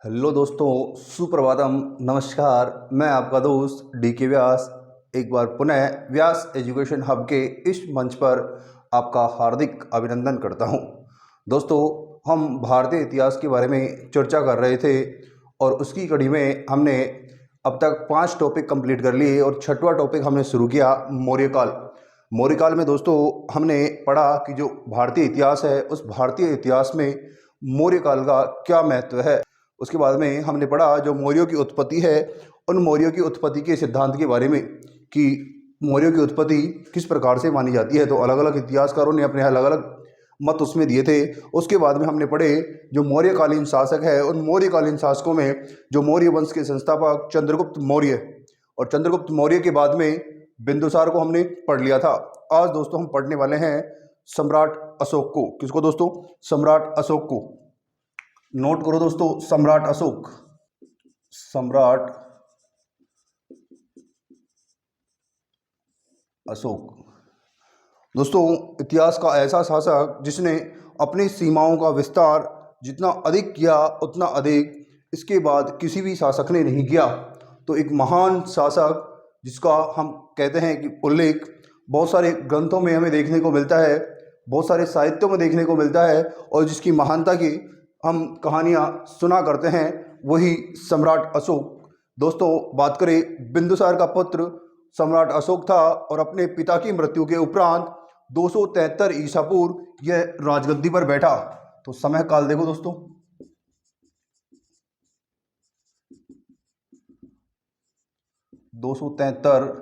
Hello दोस्तों, सुप्रभातम, नमस्कार। मैं आपका दोस्त डी के व्यास एक बार पुनः व्यास एजुकेशन हब के इस मंच पर आपका हार्दिक अभिनंदन करता हूं। दोस्तों, हम भारतीय इतिहास के बारे में चर्चा कर रहे थे और उसकी कड़ी में हमने अब तक 5 टॉपिक कंप्लीट कर लिए और 6वां टॉपिक हमने शुरू किया मौर्यकाल। मौर्यकाल में दोस्तों हमने पढ़ा कि जो भारतीय इतिहास है उस भारतीय इतिहास में मौर्यकाल का क्या महत्व है। उसके बाद में हमने पढ़ा जो मौर्यों की उत्पत्ति है, उन मौर्यों की उत्पत्ति के सिद्धांत के बारे में कि मौर्यों की उत्पत्ति किस प्रकार से मानी जाती है। तो अलग अलग इतिहासकारों ने अपने अलग अलग मत उसमें दिए थे। उसके बाद में हमने पढ़े जो मौर्यकालीन शासक है, उन मौर्यकालीन शासकों में जो मौर्य वंश के संस्थापक चंद्रगुप्त मौर्य और चंद्रगुप्त मौर्य के बाद में बिंदुसार को हमने पढ़ लिया था। आज दोस्तों हम पढ़ने वाले हैं सम्राट अशोक को। किसको दोस्तों? सम्राट अशोक को। नोट करो दोस्तों, सम्राट अशोक। सम्राट अशोक दोस्तों इतिहास का ऐसा शासक जिसने अपनी सीमाओं का विस्तार जितना अधिक किया उतना अधिक इसके बाद किसी भी शासक ने नहीं किया। तो एक महान शासक जिसका हम कहते हैं कि उल्लेख बहुत सारे ग्रंथों में हमें देखने को मिलता है, बहुत सारे साहित्यों में देखने को मिलता है और जिसकी महानता की हम कहानियाँ सुना करते हैं, वही सम्राट अशोक। दोस्तों बात करें, बिंदुसार का पुत्र सम्राट अशोक था और अपने पिता की मृत्यु के उपरांत 273 ईसा पूर्व यह राजगद्दी पर बैठा। तो समय काल देखो दोस्तों, 273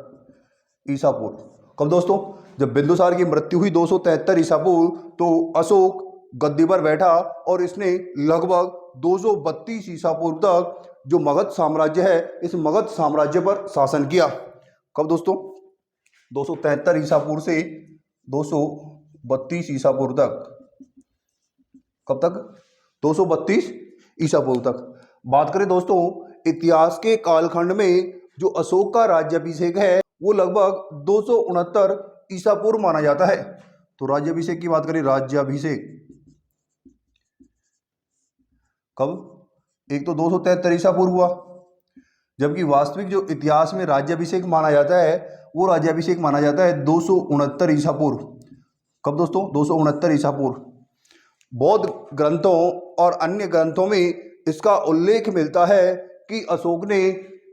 ईसा पूर्व। कब दोस्तों? जब बिंदुसार की मृत्यु हुई 273 ईसा पूर्व, तो अशोक गद्दी पर बैठा और इसने लगभग 232 ईसा पूर्व तक जो मगध साम्राज्य है, इस मगध साम्राज्य पर शासन किया। कब दोस्तों? 273 ईसा पूर्व से 232 ईसा पूर्व तक। कब तक? 232 ईसा पूर्व तक। बात करें दोस्तों इतिहास के कालखंड में जो अशोक का राज्याभिषेक है वो लगभग 269 ईसा पूर्व माना जाता है। तो राज्याभिषेक की बात करें, राज्याभिषेक कब? एक तो 273 ईसा पूर्व हुआ, जबकि वास्तविक जो इतिहास में राज्याभिषेक माना जाता है वो राज्याभिषेक माना जाता है 269 ईसा पूर्व। कब दोस्तों? 269 ईसा पूर्व। बौद्ध ग्रंथों और अन्य ग्रंथों में इसका उल्लेख मिलता है कि अशोक ने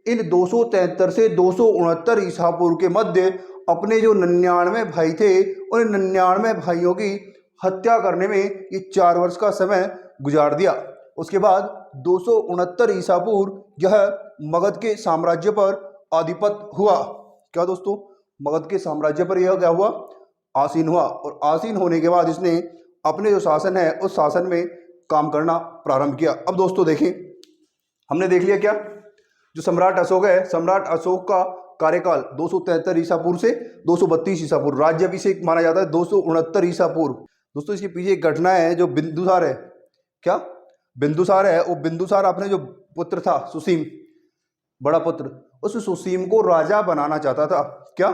इन 273 से 269 ईसा पूर्व के मध्य अपने जो 99 भाई थे उन 99 भाइयों की हत्या करने में ये 4 वर्ष का समय गुजार दिया। उसके बाद 269 ईसा पूर्व यह मगध के साम्राज्य पर आधिपत्य हुआ। क्या दोस्तों? मगध के साम्राज्य पर यह क्या हुआ? आसीन हुआ। और आसीन होने के बाद इसने अपने जो शासन है उस शासन में काम करना प्रारंभ किया। अब दोस्तों देखें, हमने देख लिया क्या जो सम्राट अशोक है, सम्राट अशोक का कार्यकाल 273 ईसा पूर्व से 232 ईसा पूर्व। राज्याभिषेक माना जाता है 269 ईसा पूर्व। दोस्तों इसके पीछे एक घटना है, जो बिंदुसार है। क्या बिंदुसार है? वो बिंदुसार अपने जो पुत्र था सुसीम, बड़ा पुत्र, उस सुसीम को राजा बनाना चाहता था। क्या?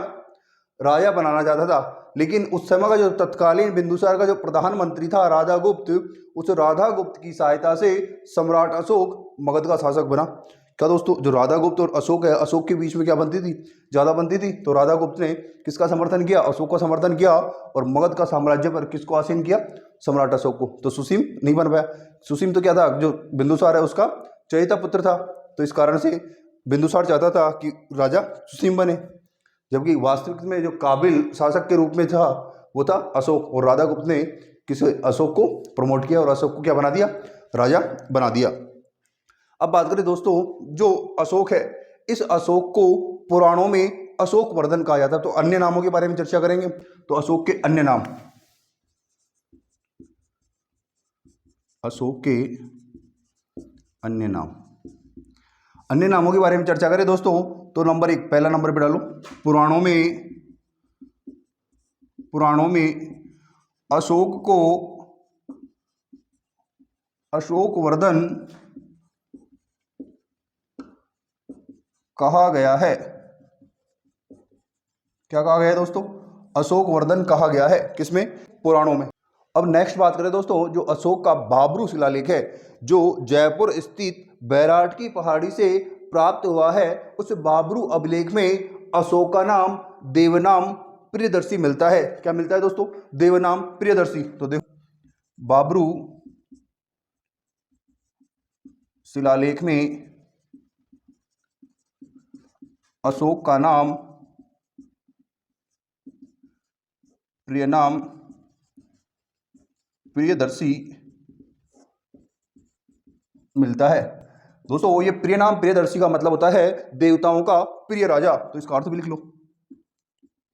राजा बनाना चाहता था। लेकिन उस समय का जो तत्कालीन बिंदुसार का जो प्रधानमंत्री था राधा गुप्त, उस राधा गुप्त की सहायता से सम्राट अशोक मगध का शासक बना। क्या दोस्तों? जो राधा गुप्त और अशोक है, अशोक के बीच में क्या बनती थी? ज़्यादा बनती थी। तो राधा गुप्त ने किसका समर्थन किया? अशोक का समर्थन किया और मगध का साम्राज्य पर किसको आसीन किया? सम्राट अशोक को। तो सुसीम नहीं बन पाया। सुसीम तो क्या था? जो बिंदुसार है उसका चहेता पुत्र था। तो इस कारण से बिंदुसार चाहता था कि राजा सुसीम बने, जबकि वास्तविक में जो काबिल शासक के रूप में था वो था अशोक। और राधा गुप्त ने किस अशोक को प्रमोट किया और अशोक को क्या बना दिया? राजा बना दिया। अब बात करें दोस्तों, जो अशोक है, इस अशोक को पुराणों में अशोक वर्धन कहा जाता है। तो अन्य नामों के बारे में चर्चा करेंगे। तो अशोक के अन्य नाम, अशोक के अन्य नाम, अन्य नामों के बारे में चर्चा करें दोस्तों तो नंबर 1, पहला नंबर पे डालो, पुराणों में अशोक को अशोक वर्धन कहा गया है। क्या कहा गया है दोस्तों? अशोक वर्धन कहा गया है। किसमें? पुराणों में। अब नेक्स्ट बात करें दोस्तों, जो अशोक का बाबरू शिलालेख है, जो जयपुर स्थित बैराट की पहाड़ी से प्राप्त हुआ है, उस बाबरू अभिलेख में अशोक का नाम देवनाम प्रियदर्शी मिलता है। क्या मिलता है दोस्तों? देवनाम प्रियदर्शी। तो देखो, बाबरू शिलालेख में अशोक का नाम प्रियनाम प्रियदर्शी मिलता है। दोस्तों ये प्रियनाम प्रियदर्शी का मतलब होता है देवताओं का प्रिय राजा। तो इसका अर्थ भी लिख लो।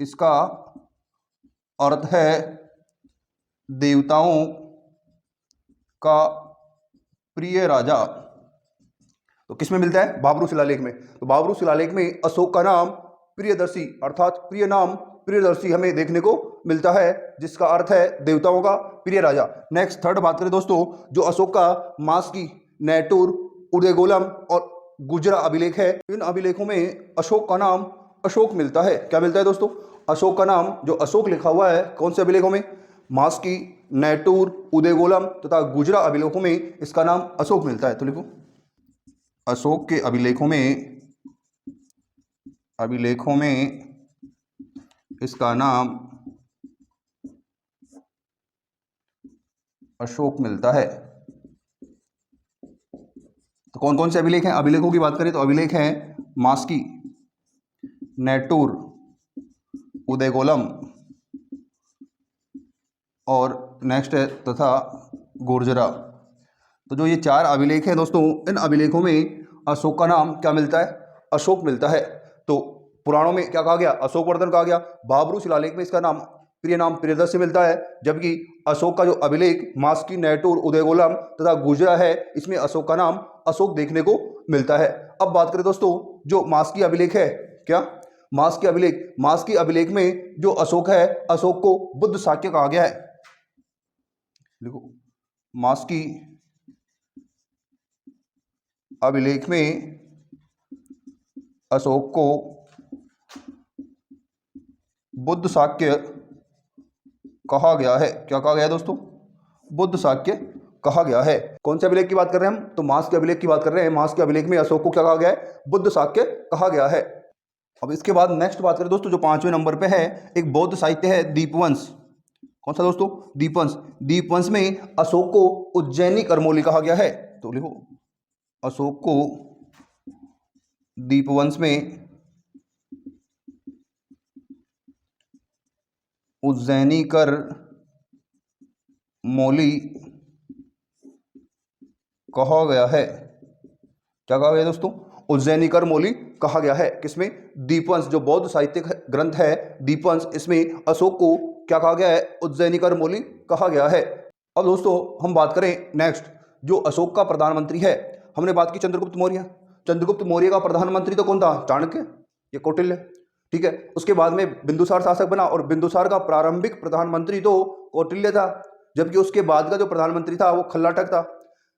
इसका अर्थ है देवताओं का प्रिय राजा। तो किसमें मिलता है? बाबरू शिलालेख में। तो बाबरू शिलालेख में अशोक का नाम प्रियदर्शी अर्थात प्रिय नाम प्रियदर्शी हमें देखने को मिलता है, जिसका अर्थ है देवताओं का प्रिय राजा। नेक्स्ट थर्ड बात करें दोस्तों, जो अशोक का मास्की, नैटूर, उदयगोलम और गुजरा अभिलेख है, इन अभिलेखों में अशोक का नाम अशोक मिलता है। क्या मिलता है दोस्तों? अशोक का नाम जो अशोक लिखा हुआ है कौन से अभिलेखों में? मास्की, नैटूर, उदयगोलम तथा गुजरा अभिलेखों में इसका नाम अशोक मिलता है। तो लिखो, अशोक के अभिलेखों में इसका नाम अशोक मिलता है। तो कौन कौन से अभिलेख हैं? अभिलेखों की बात करें तो अभिलेख हैं मास्की, नैटूर, उदयगोलम और नेक्स्ट है तथा गुर्जरा। तो जो ये चार अभिलेख हैं दोस्तों, इन अभिलेखों में अशोक का नाम क्या मिलता है? अशोक मिलता है। तो पुराणों में क्या कहा गया? अशोकवर्धन कहा गया। बाबरू शिलालेख में इसका नाम प्रियनाम प्रियदर्शी मिलता है, जबकि अशोक का जो अभिलेख मास्की, नैटूर, उदयगोलम तथा गुजरा है, इसमें अशोक का नाम अशोक देखने को मिलता है। अब बात करें दोस्तों, जो मास्की अभिलेख है, क्या मास्की अभिलेख में जो अशोक है, अशोक को बुद्ध शाक्य कहा गया है। देखो, मास्की अभिलेख में अशोक को बुद्ध शाक्य कहा गया है। क्या कहा गया है दोस्तों? बुद्ध शाक्य कहा गया है। कौन से अभिलेख की बात कर रहे हैं हम? तो मास्की अभिलेख की बात कर रहे हैं। मास्की अभिलेख में अशोक को क्या कहा गया है? बुद्ध शाक्य कहा गया है। अब इसके बाद नेक्स्ट बात करें दोस्तों, जो 5वें नंबर पे है, एक बौद्ध साहित्य है दीपवंश। कौन सा दोस्तों? दीपवंश। दीपवंश में अशोक को उज्जैनी करमौली कहा गया है। तो लिखो, अशोक को दीपवंश में उज्जैनी कर मौली कहा गया है। क्या कहा गया दोस्तों? उज्जैनी कर मौली कहा गया है। किसमें? दीपवंश, जो बौद्ध साहित्यिक ग्रंथ है दीपवंश, इसमें अशोक को क्या कहा गया है? उज्जैनी कर मौली कहा गया है। अब दोस्तों हम बात करें नेक्स्ट, जो अशोक का प्रधानमंत्री है। हमने बात की चंद्रगुप्त मौर्य। चंद्रगुप्त मौर्य का प्रधानमंत्री तो कौन था? चाणक्य या कौटिल्य, ठीक है। उसके बाद में बिंदुसार शासक बना और बिंदुसार का प्रारंभिक प्रधानमंत्री तो कौटिल्य था, जबकि उसके बाद का जो प्रधानमंत्री था वो खल्लाटक था।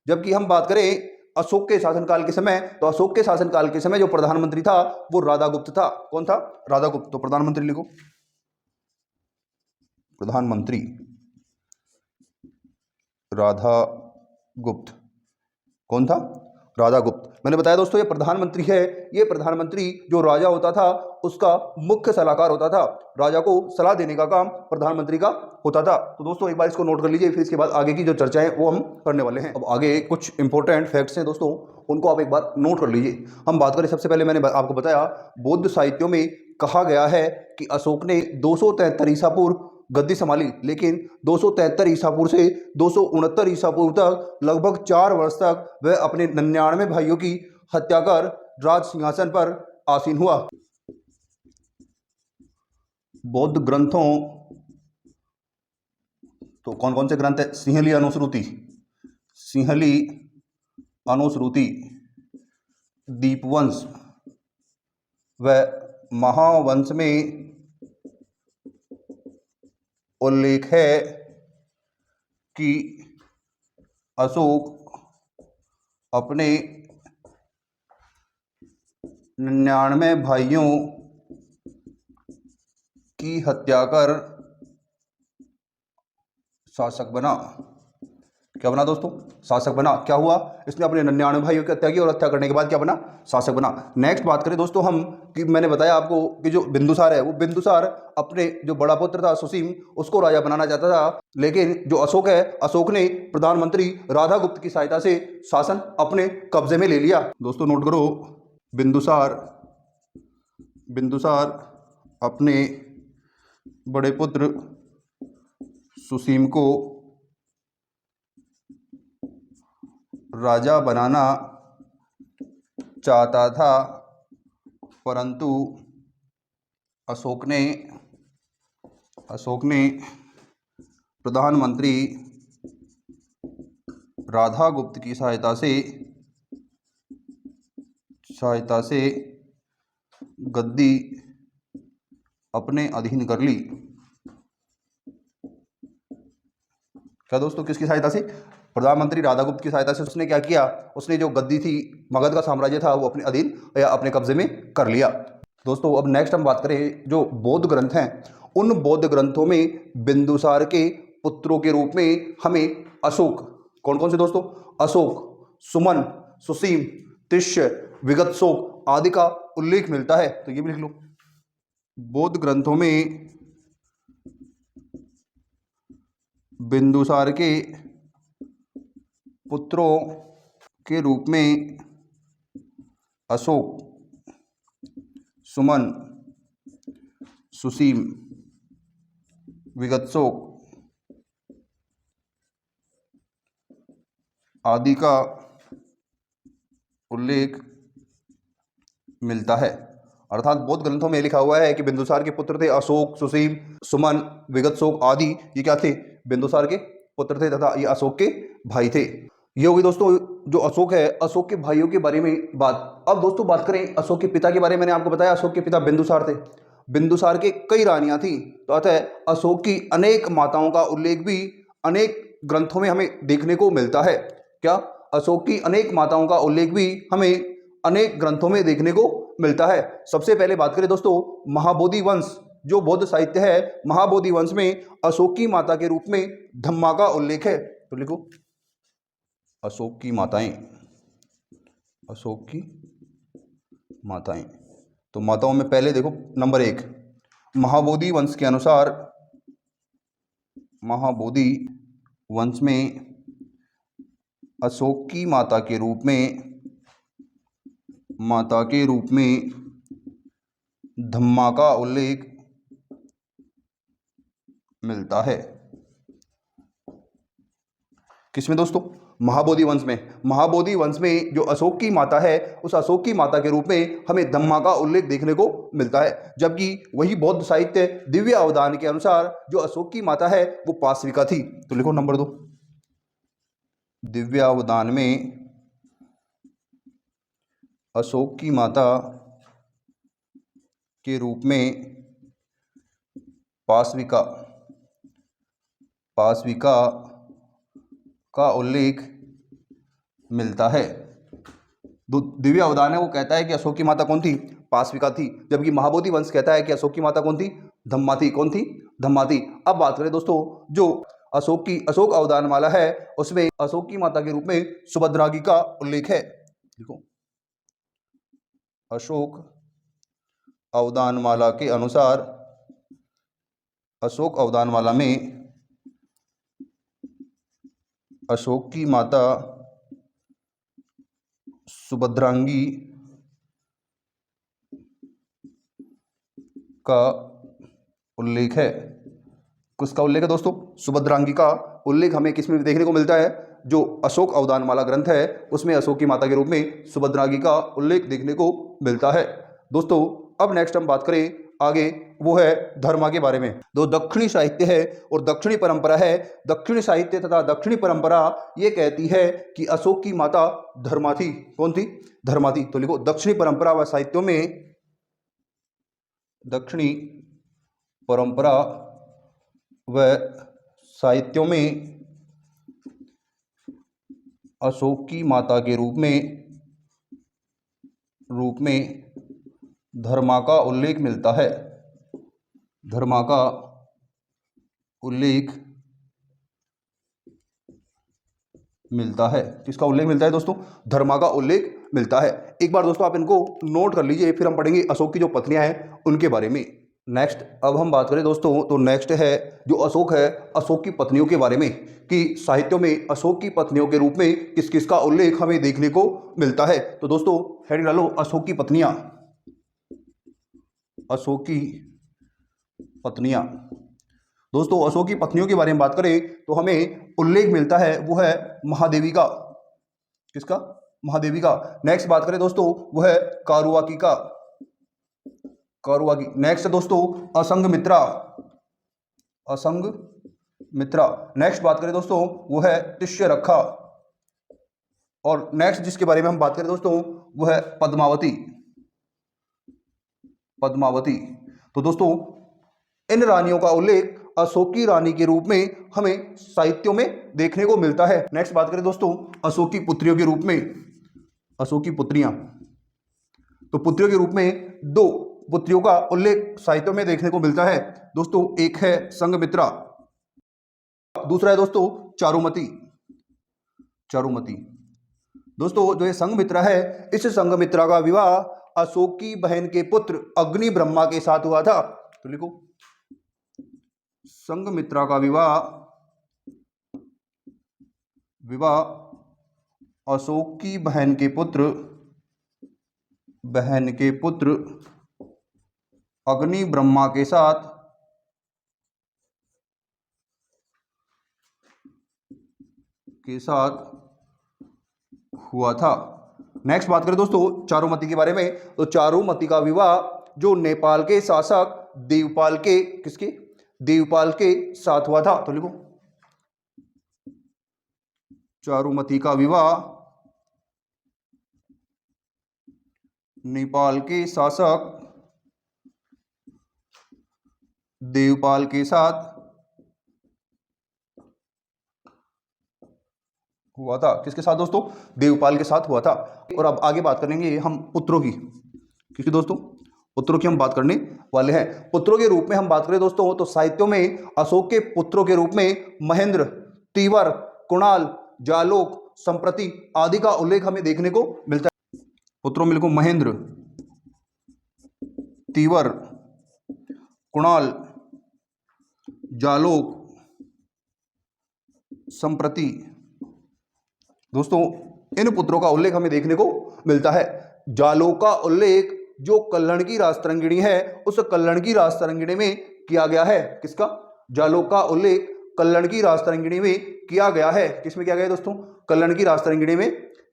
जबकि हम बात करें अशोक के शासनकाल के समय, तो अशोक के शासनकाल के समय जो प्रधानमंत्री था वो राधागुप्त था। कौन था? राधागुप्त। तो प्रधानमंत्री लिखो, प्रधानमंत्री राधागुप्त। कौन था? राधागुप्त। मैंने बताया दोस्तों ये प्रधानमंत्री है। ये प्रधानमंत्री जो राजा होता था उसका मुख्य सलाहकार होता था। राजा को सलाह देने का काम प्रधानमंत्री का होता था। तो दोस्तों एक बार इसको नोट कर लीजिए, फिर इसके बाद आगे की जो चर्चा है वो हम करने वाले हैं। अब आगे कुछ इंपॉर्टेंट फैक्ट्स हैं दोस्तों, उनको आप एक बार नोट कर लीजिए। हम बात करें, सबसे पहले मैंने आपको बताया बौद्ध साहित्यों में कहा गया है कि अशोक ने 273 ईसा पूर्व गद्दी संभाली, लेकिन 273 ईसा पूर्व से 269 ईसा पूर्व तक लगभग 4 वर्ष तक वह अपने 99 भाइयों की हत्या कर राज सिंहासन पर आसीन हुआ। बौद्ध ग्रंथों, तो कौन कौन से ग्रंथ है? सिंहली अनुश्रुति, दीपवंश व महावंश में उल्लेख है कि अशोक अपने 99 भाइयों की हत्या कर शासक बना। क्या बना दोस्तों? शासक बना। क्या हुआ? इसने अपने 99 भाइयों की हत्या की और हत्या करने के बाद क्या बना? शासक बना। नेक्स्ट बात करें दोस्तों हम कि मैंने बताया आपको कि जो बिंदुसार है वो बिंदुसार अपने जो बड़ा पुत्र था सुसीम उसको राजा बनाना चाहता था, लेकिन जो अशोक है अशोक ने प्रधानमंत्री राधागुप्त की सहायता से शासन अपने कब्जे में ले लिया। दोस्तों नोट करो, बिंदुसार अपने बड़े पुत्र सुसीम को राजा बनाना चाहता था, परंतु अशोक ने प्रधानमंत्री राधागुप्त की सहायता से गद्दी अपने अधीन कर ली। क्या दोस्तों? किसकी सहायता से? प्रधानमंत्री राधागुप्त की सहायता से उसने क्या किया? उसने जो गद्दी थी, मगध का साम्राज्य था, वो अपने अधीन या अपने कब्जे में कर लिया। दोस्तों अब नेक्स्ट हम बात करें जो बौद्ध ग्रंथ हैं, उन बौद्ध ग्रंथों में बिंदुसार के पुत्रों के रूप में हमें अशोक, कौन कौन से दोस्तों? अशोक, सुमन, सुसीम, तिष्य, विगतशोक आदि का उल्लेख मिलता है। तो ये भी लिख लो। बौद्ध ग्रंथों में बिंदुसार के पुत्रों के रूप में अशोक, सुमन, सुसीम, विगतशोक आदि का उल्लेख मिलता है। अर्थात बौद्ध ग्रंथों में लिखा हुआ है कि बिंदुसार के पुत्र थे अशोक, सुसीम, सुमन, विगतशोक आदि। ये क्या थे? बिंदुसार के पुत्र थे तथा ये अशोक के भाई थे। ये होगी दोस्तों जो अशोक है, अशोक के भाइयों के बारे में बात। अब दोस्तों बात करें अशोक के पिता के बारे में। मैंने आपको बताया अशोक के पिता बिंदुसार थे। बिंदुसार के कई रानियां थी, तो अतः अशोक की अनेक माताओं का उल्लेख भी अनेक ग्रंथों में हमें देखने को मिलता है। क्या? अशोक की अनेक माताओं का उल्लेख भी हमें अनेक ग्रंथों में देखने को मिलता है। सबसे पहले बात करें दोस्तों महाबोधि वंश, जो बौद्ध साहित्य है, महाबोधि वंश में अशोक की माता के रूप में धम्मा का उल्लेख है। तो लिखो अशोक की माताएं, अशोक की माताएं। तो माताओं में पहले देखो नंबर 1, महाबोधि वंश के अनुसार, महाबोधि वंश में अशोक की माता के रूप में धम्मा का उल्लेख मिलता है। किसमें दोस्तों? महाबोधि वंश में। महाबोधि वंश में जो अशोक की माता है उस अशोक की माता के रूप में हमें धम्मा का उल्लेख देखने को मिलता है। जबकि वही बौद्ध साहित्य दिव्य अवदान के अनुसार जो अशोक की माता है वो पाश्विका थी। तो लिखो नंबर 2, दिव्य अवदान में अशोक की माता के रूप में पाश्विका का उल्लेख मिलता है। दिव्य अवदान है वो कहता है कि अशोक की माता कौन थी? पाश्विका थी। जबकि महाबोधि वंश कहता है कि अशोक की माता कौन थी? धम्मा थी। कौन थी? धम्मा थी। अब बात करें दोस्तों जो अशोक अवदान माला है उसमें अशोक की माता के रूप में सुभद्रांगी का उल्लेख है। देखो अशोक अवदान माला के अनुसार, अशोक अवदान माला में अशोक की माता सुभद्रांगी का उल्लेख है। किसका उल्लेख है दोस्तों? सुभद्रांगी का उल्लेख हमें किसमें देखने को मिलता है? जो अशोक अवदान माला ग्रंथ है उसमें अशोक की माता के रूप में सुभद्रांगी का उल्लेख देखने को मिलता है। दोस्तों अब नेक्स्ट हम बात करें आगे, वो है धर्मा के बारे में। दो दक्षिणी साहित्य है और दक्षिणी परंपरा है। दक्षिणी साहित्य तथा दक्षिणी परंपरा ये कहती है कि अशोक की माता धर्मा थी। कौन थी? धर्मा थी। तो लिखो दक्षिणी परंपरा व साहित्यों में, दक्षिणी परंपरा व साहित्यों में अशोक की माता के रूप में धर्मा का उल्लेख मिलता है। धर्मा का उल्लेख मिलता है। किसका उल्लेख मिलता है दोस्तों? धर्मा का उल्लेख मिलता है। एक बार दोस्तों आप इनको नोट कर लीजिए, फिर हम पढ़ेंगे अशोक की जो पत्नियां हैं उनके बारे में। नेक्स्ट अब हम बात करें दोस्तों, तो नेक्स्ट है जो अशोक है, अशोक की पत्नियों के बारे में, कि साहित्यों में अशोक की पत्नियों के रूप में किस किस का उल्लेख हमें देखने को मिलता है। तो दोस्तों हेडिंग डालो, अशोक की पत्नियां। अशोक की पत्नियां। दोस्तों अशोक की पत्नियों के बारे में बात करें तो हमें उल्लेख मिलता है, वो है महादेवी का। किसका? महादेवी का। नेक्स्ट बात करें दोस्तों, वो है कारुवाकी का। कारुवाकी। नेक्स्ट दोस्तों असंघमित्रा। असंघमित्रा। नेक्स्ट बात करें दोस्तों, वो है तिष्यरक्षा। और नेक्स्ट जिसके बारे में हम बात करें दोस्तों, वो है पद्मावती। पद्मावती। तो दोस्तों इन रानियों का उल्लेख अशोक की रानी के रूप में हमें साहित्यों में देखने को मिलता है। नेक्स्ट बात करें दोस्तों अशोक की पुत्रियों के रूप में। अशोक की पुत्रियां। तो पुत्रियों के रूप में दो पुत्रियों का उल्लेख साहित्यों में देखने को मिलता है दोस्तों। एक है संघमित्रा, दूसरा है दोस्तों चारुमती। चारुमती। दोस्तों जो ये संघमित्रा है, इस संघमित्रा का विवाह अशोक की बहन के पुत्र अग्नि ब्रह्मा के साथ हुआ था। तो लिखो संघमित्रा का विवाह अशोक की बहन के पुत्र अग्नि ब्रह्मा के साथ हुआ था। नेक्स्ट बात करें दोस्तों चारुमती के बारे में, तो चारुमती का विवाह जो नेपाल के शासक देवपाल के, किसके? देवपाल के साथ हुआ था। तो लिखो चारुमती का विवाह नेपाल के शासक देवपाल के साथ हुआ था। किसके साथ दोस्तों? देवपाल के साथ हुआ था। और अब आगे बात करेंगे हम पुत्रों की, क्योंकि दोस्तों पुत्रों की हम बात करने वाले हैं। पुत्रों के रूप में हम बात करें दोस्तों, तो साहित्यों में अशोक के पुत्रों के रूप में महेंद्र, तीवर, कुणाल, जालोक, संप्रति आदि का उल्लेख हमें देखने को मिलता है। पुत्रों में लिखो महेंद्र, तीवर, कुणाल, जालोक, संप्रति। दोस्तों इन पुत्रों का उल्लेख हमें देखने को मिलता है। जालोक का उल्लेख जो कल्हण की राजतरंगिणी है, उस कल्हण की राजतरंगिणी में किया गया है। किसका? जालोक का उल्लेख कल्हण की राजतरंगिणी में किया गया है। किसमें किया गया है दोस्तों? कल्हण की राजतरंगिणी में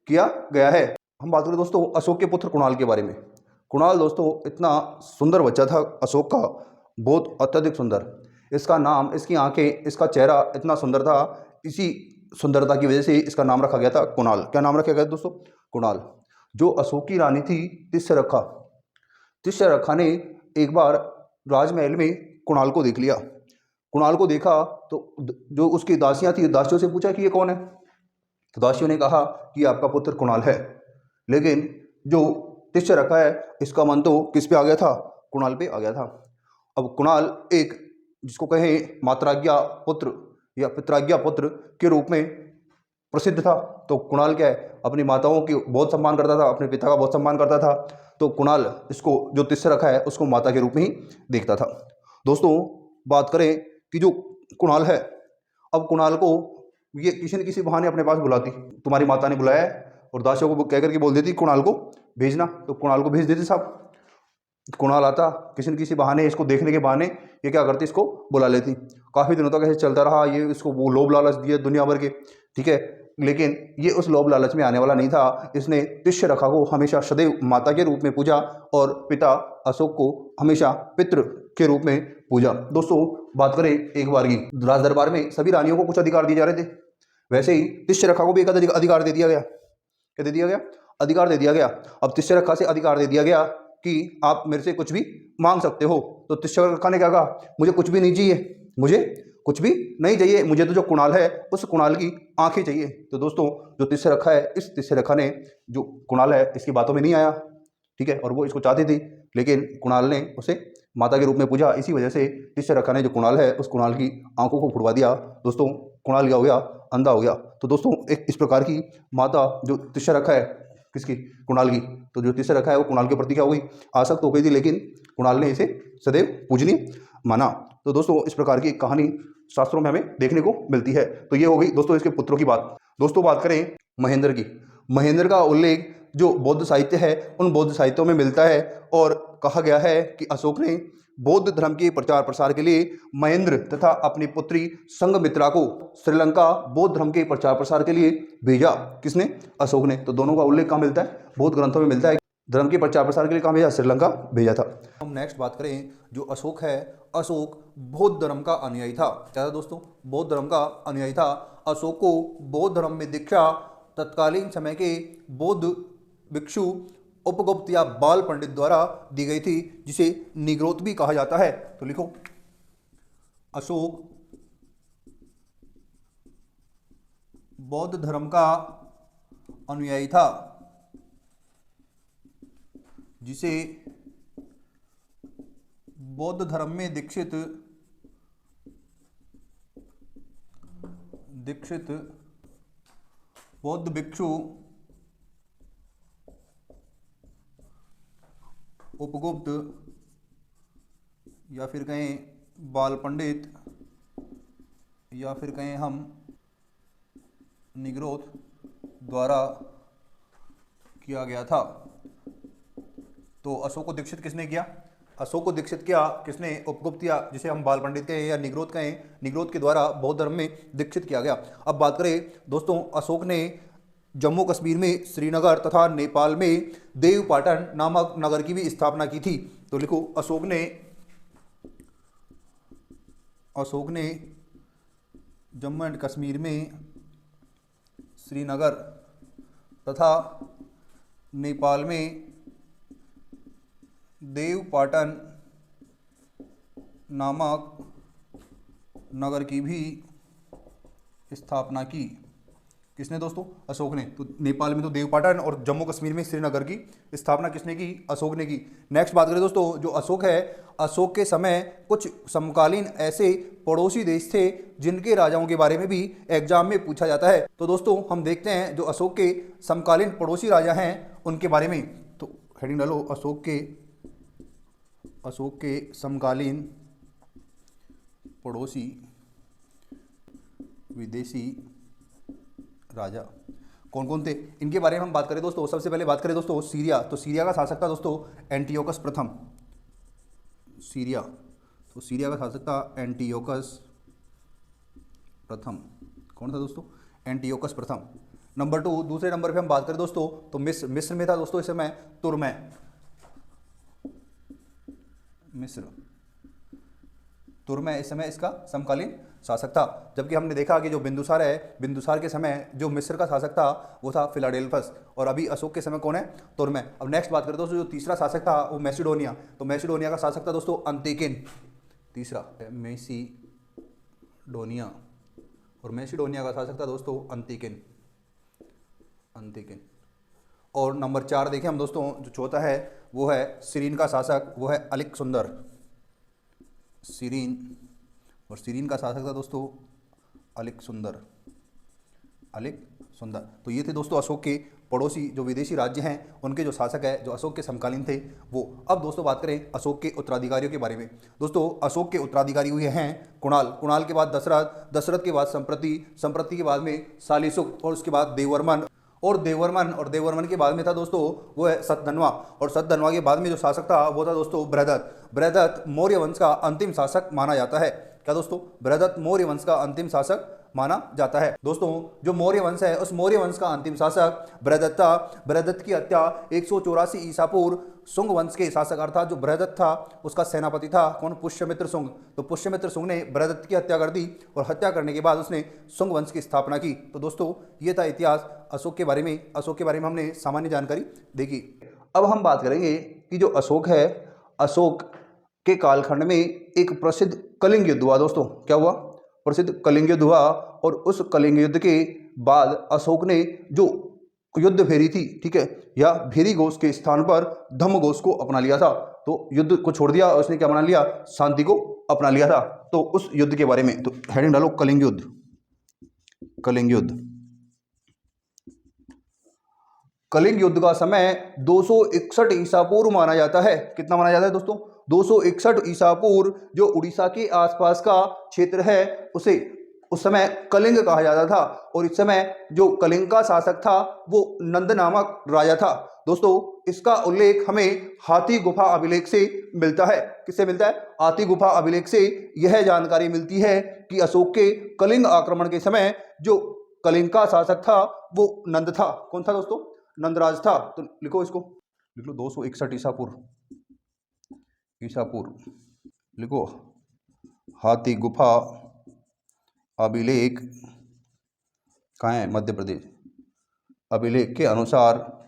किया गया है। हम बात करें दोस्तों अशोक के पुत्र कुणाल के बारे में। कुणाल दोस्तों इतना सुंदर बच्चा था अशोक का, बहुत अत्यधिक सुंदर। इसका नाम, इसकी आंखें, इसका चेहरा इतना सुंदर था, इसी सुंदरता की वजह से इसका नाम रखा गया था कुणाल। क्या नाम रखा गया दोस्तों? कुणाल। जो अशोक की रानी थी तिष्यरक्षा, तिष्यरक्षा ने एक बार राजमहल में कुणाल को देख लिया। कुणाल को देखा तो जो उसकी दासियां थी, दासियों से पूछा कि ये कौन है? तो दासियों ने कहा कि आपका पुत्र कुणाल है। लेकिन जो तिष्यरक्षा है, इसका मन तो किस पे आ गया था? कुणाल पे आ गया था। अब कुणाल एक, जिसको कहें मात्राज्ञा पुत्र या पित्राज्ञा पुत्र के रूप में प्रसिद्ध था। तो कुणाल क्या है, अपनी माताओं की बहुत सम्मान करता था, अपने पिता का बहुत सम्मान करता था। तो कुणाल इसको, जो तिष्यरक्षा है, उसको माता के रूप में ही देखता था। दोस्तों बात करें कि जो कुणाल है, अब कुणाल को ये किसी न किसी बहाने अपने पास बुलाती, तुम्हारी माता ने बुलाया है, और दासियों को कह करके बोल देती कुणाल को भेजना। तो कुणाल को भेज देते साहब। कुणाल आता किसी न किसी बहाने, इसको देखने के बहाने ये क्या करती, इसको बुला लेती। काफ़ी दिनों तक ऐसे चलता रहा, ये इसको वो लोभ लालच दिए दुनिया भर के, ठीक है। लेकिन ये उस लोभ लालच में आने वाला नहीं था। इसने तिष्यरक्षा को हमेशा सदैव माता के रूप में पूजा, और पिता अशोक को हमेशा पितृ के रूप में पूजा। दोस्तों बात करें एक बार की, राज दरबार में सभी रानियों को कुछ अधिकार दिए जा रहे थे, वैसे ही तिष्यरक्षा को भी एक अधिकार दे दिया गया। क्या दे दिया गया? अधिकार दे दिया गया। अब तिष्यरक्षा से अधिकार दे दिया गया कि आप मेरे से कुछ भी मांग सकते हो। तो तिष्यरक्षा ने क्या कहा? मुझे कुछ भी नहीं चाहिए, मुझे कुछ भी नहीं चाहिए, मुझे तो जो कुणाल है उस कुणाल की आंखें चाहिए। तो दोस्तों जो तिष्यरक्षा है, इस तिष्यरक्षा ने जो कुणाल है इसकी बातों में नहीं आया, ठीक है, और वो इसको चाहती थी, लेकिन कुणाल ने उसे माता के रूप में पूजा। इसी वजह से तिष्यरक्षा ने जो कुणाल है, उस कुणाल की आंखों को फुड़वा दिया। दोस्तों कुणाल क्या हो गया, अंधा हो गया। तो दोस्तों एक इस प्रकार की माता जो तिस्या रखा है किसकी, कुणाल की, तो जो तिस्या रखा है वो कुणाल के प्रति क्या हो गई, आसक्त हो गई थी, लेकिन कुणाल ने इसे सदैव पूजनीय माना। तो दोस्तों इस प्रकार की कहानी शास्त्रों में हमें देखने को मिलती है। तो ये हो गई दोस्तों इसके पुत्रों की बात। दोस्तों बात करें महेंद्र की, महेंद्र का उल्लेख जो बौद्ध साहित्य है उन बौद्ध साहित्यों में मिलता है और कहा गया है कि अशोक ने बौद्ध धर्म के प्रचार प्रसार के लिए महेंद्र तथा अपनी पुत्री संघमित्रा को श्रीलंका बौद्ध धर्म के प्रचार प्रसार के लिए भेजा। किसने, अशोक ने। तो दोनों का उल्लेख कहाँ मिलता है, बौद्ध ग्रंथों में मिलता है। धर्म के प्रचार प्रसार के लिए कहाँ भेजा, श्रीलंका भेजा था। हम नेक्स्ट बात करें जो अशोक है, अशोक बौद्ध धर्म का अनुयायी था। क्या था दोस्तों, बौद्ध धर्म का अनुयायी था। अशोक को बौद्ध धर्म में दीक्षा तत्कालीन समय के बौद्ध भिक्षु उपगुप्त या बाल पंडित द्वारा दी गई थी, जिसे निग्रोध भी कहा जाता है। तो लिखो, अशोक बौद्ध धर्म का अनुयायी था, जिसे बौद्ध धर्म में दीक्षित बौद्ध भिक्षु उपगुप्त या फिर कहें बाल पंडित या फिर कहें हम निग्रोध द्वारा किया गया था। तो अशोक को दीक्षित किसने किया, अशोक को दीक्षित किया किसने, उपगुप्त या जिसे हम बाल पंडित कहें या निग्रोध कहें, निग्रोध के द्वारा बौद्ध धर्म में दीक्षित किया गया। अब बात करें दोस्तों, अशोक ने जम्मू कश्मीर में श्रीनगर तथा नेपाल में देवपाटन नामक नगर की भी स्थापना की थी। तो लिखो, अशोक ने जम्मू एंड कश्मीर में श्रीनगर तथा नेपाल में देवपाटन नामक नगर की भी स्थापना की। किसने दोस्तों, अशोक ने। तो नेपाल में तो देवपाटन और जम्मू कश्मीर में श्रीनगर की स्थापना किसने की, अशोक ने की। नेक्स्ट बात करें दोस्तों, जो अशोक है, अशोक के समय कुछ समकालीन ऐसे पड़ोसी देश थे जिनके राजाओं के बारे में भी एग्जाम में पूछा जाता है। तो दोस्तों हम देखते हैं जो अशोक के समकालीन पड़ोसी राजा हैं उनके बारे में। तो हेडिंग डालो, अशोक के समकालीन पड़ोसी विदेशी राजा कौन कौन थे, इनके बारे में हम बात करें दोस्तों। सबसे पहले बात करें दोस्तों सीरिया। तो सीरिया का शासक था दोस्तों एंटियोकस प्रथम। सीरिया, तो सीरिया का शासक था एंटियोकस प्रथम। कौन था दोस्तों, एंटियोकस प्रथम। नंबर 2, दूसरे नंबर पे हम बात करें दोस्तों तो मिस्र में था दोस्तों इस समय तुर्मै। मिस्र, तुर्मै इस समय इसका समकालीन शासक था। जबकि हमने देखा कि जो बिंदुसार है, बिंदुसार के समय जो मिस्र का शासक था वो था फिलाडेल्फस, और अभी अशोक के समय कौन है, तुर्मै। अब नेक्स्ट बात करें दोस्तों, जो तीसरा शासक था वो मैसिडोनिया। तो मैसिडोनिया का शासक था दोस्तों अंतिकिन। तीसरा मैसिडोनिया, और मैसिडोनिया का शासक था दोस्तों अंतिकिन। और नंबर 4 देखें हम दोस्तों, जो चौथा है वो है सीरीन का शासक, वो है अलेक्सुंदर। सीरीन, और सीरीन का शासक था दोस्तों अलेक्सुंदर। तो ये थे दोस्तों अशोक के पड़ोसी जो विदेशी राज्य हैं उनके जो शासक है जो अशोक के समकालीन थे वो। अब दोस्तों बात करें अशोक के उत्तराधिकारियों के बारे में। दोस्तों अशोक के उत्तराधिकारी हुए हैं कुणाल के बाद दशरथ के बाद संप्रति के बाद में शालीसुक, और उसके बाद देववर्मन, और देववर्मन के बाद में था दोस्तों वो है सतधन्वा, और सतधन्वा के बाद में जो शासक था वो था दोस्तों बृहदत्त मौर्य वंश का अंतिम शासक माना जाता है। क्या दोस्तों, बृहदत्त मौर्य वंश का अंतिम शासक माना जाता है। दोस्तों जो मौर्य वंश है उस मौर्य वंश का अंतिम शासक बृहदत्त की हत्या 184 ईसा पूर्व शुंग वंश के शासक अर्थात जो बृहदत्त था उसका सेनापति था कौन, पुष्यमित्र शुंग। तो पुष्यमित्र शुंग ने बृहदत्त की हत्या कर दी, और हत्या करने के बाद उसने शुंग वंश की स्थापना की। तो दोस्तों ये था इतिहास अशोक के बारे में हमने सामान्य जानकारी देखी। अब हम बात करेंगे कि जो अशोक है, अशोक के कालखंड में एक प्रसिद्ध कलिंग युद्ध हुआ। दोस्तों क्या हुआ, प्रसिद्ध कलिंग युद्ध हुआ, और उस कलिंग युद्ध के बाद अशोक ने जो युद्ध भेरी थी, ठीक है, या भेरी घोष के स्थान पर धम्म घोष को अपना लिया था। तो युद्ध को छोड़ दिया और उसने क्या अपना लिया, शांति को अपना लिया था। तो उस युद्ध के बारे में तो हेडिंग डालो कलिंग युद्ध। कलिंग युद्ध। कलिंग युद्ध का समय 261 ईसा पूर्व माना जाता है। कितना माना जाता है दोस्तों? 261 ईसा पूर्व। जो उड़ीसा के आसपास का क्षेत्र है उसे उस समय कलिंग कहा जाता था, और इस समय जो कलिंग का शासक था वो नंद नामक राजा था। दोस्तों इसका उल्लेख हमें हाथी गुफा अभिलेख से मिलता है। किससे मिलता है? हाथी गुफा अभिलेख से यह जानकारी मिलती है कि अशोक के कलिंग आक्रमण के समय जो कलिंग का शासक था वो नंद था। कौन था दोस्तों? नंदराज था। तो लिखो इसको, लिख लो 261 ईसा पूर्व। ईसा पूर्व लिखो। हाथी गुफा अभिलेख कहाँ है? मध्य प्रदेश। अभिलेख के अनुसार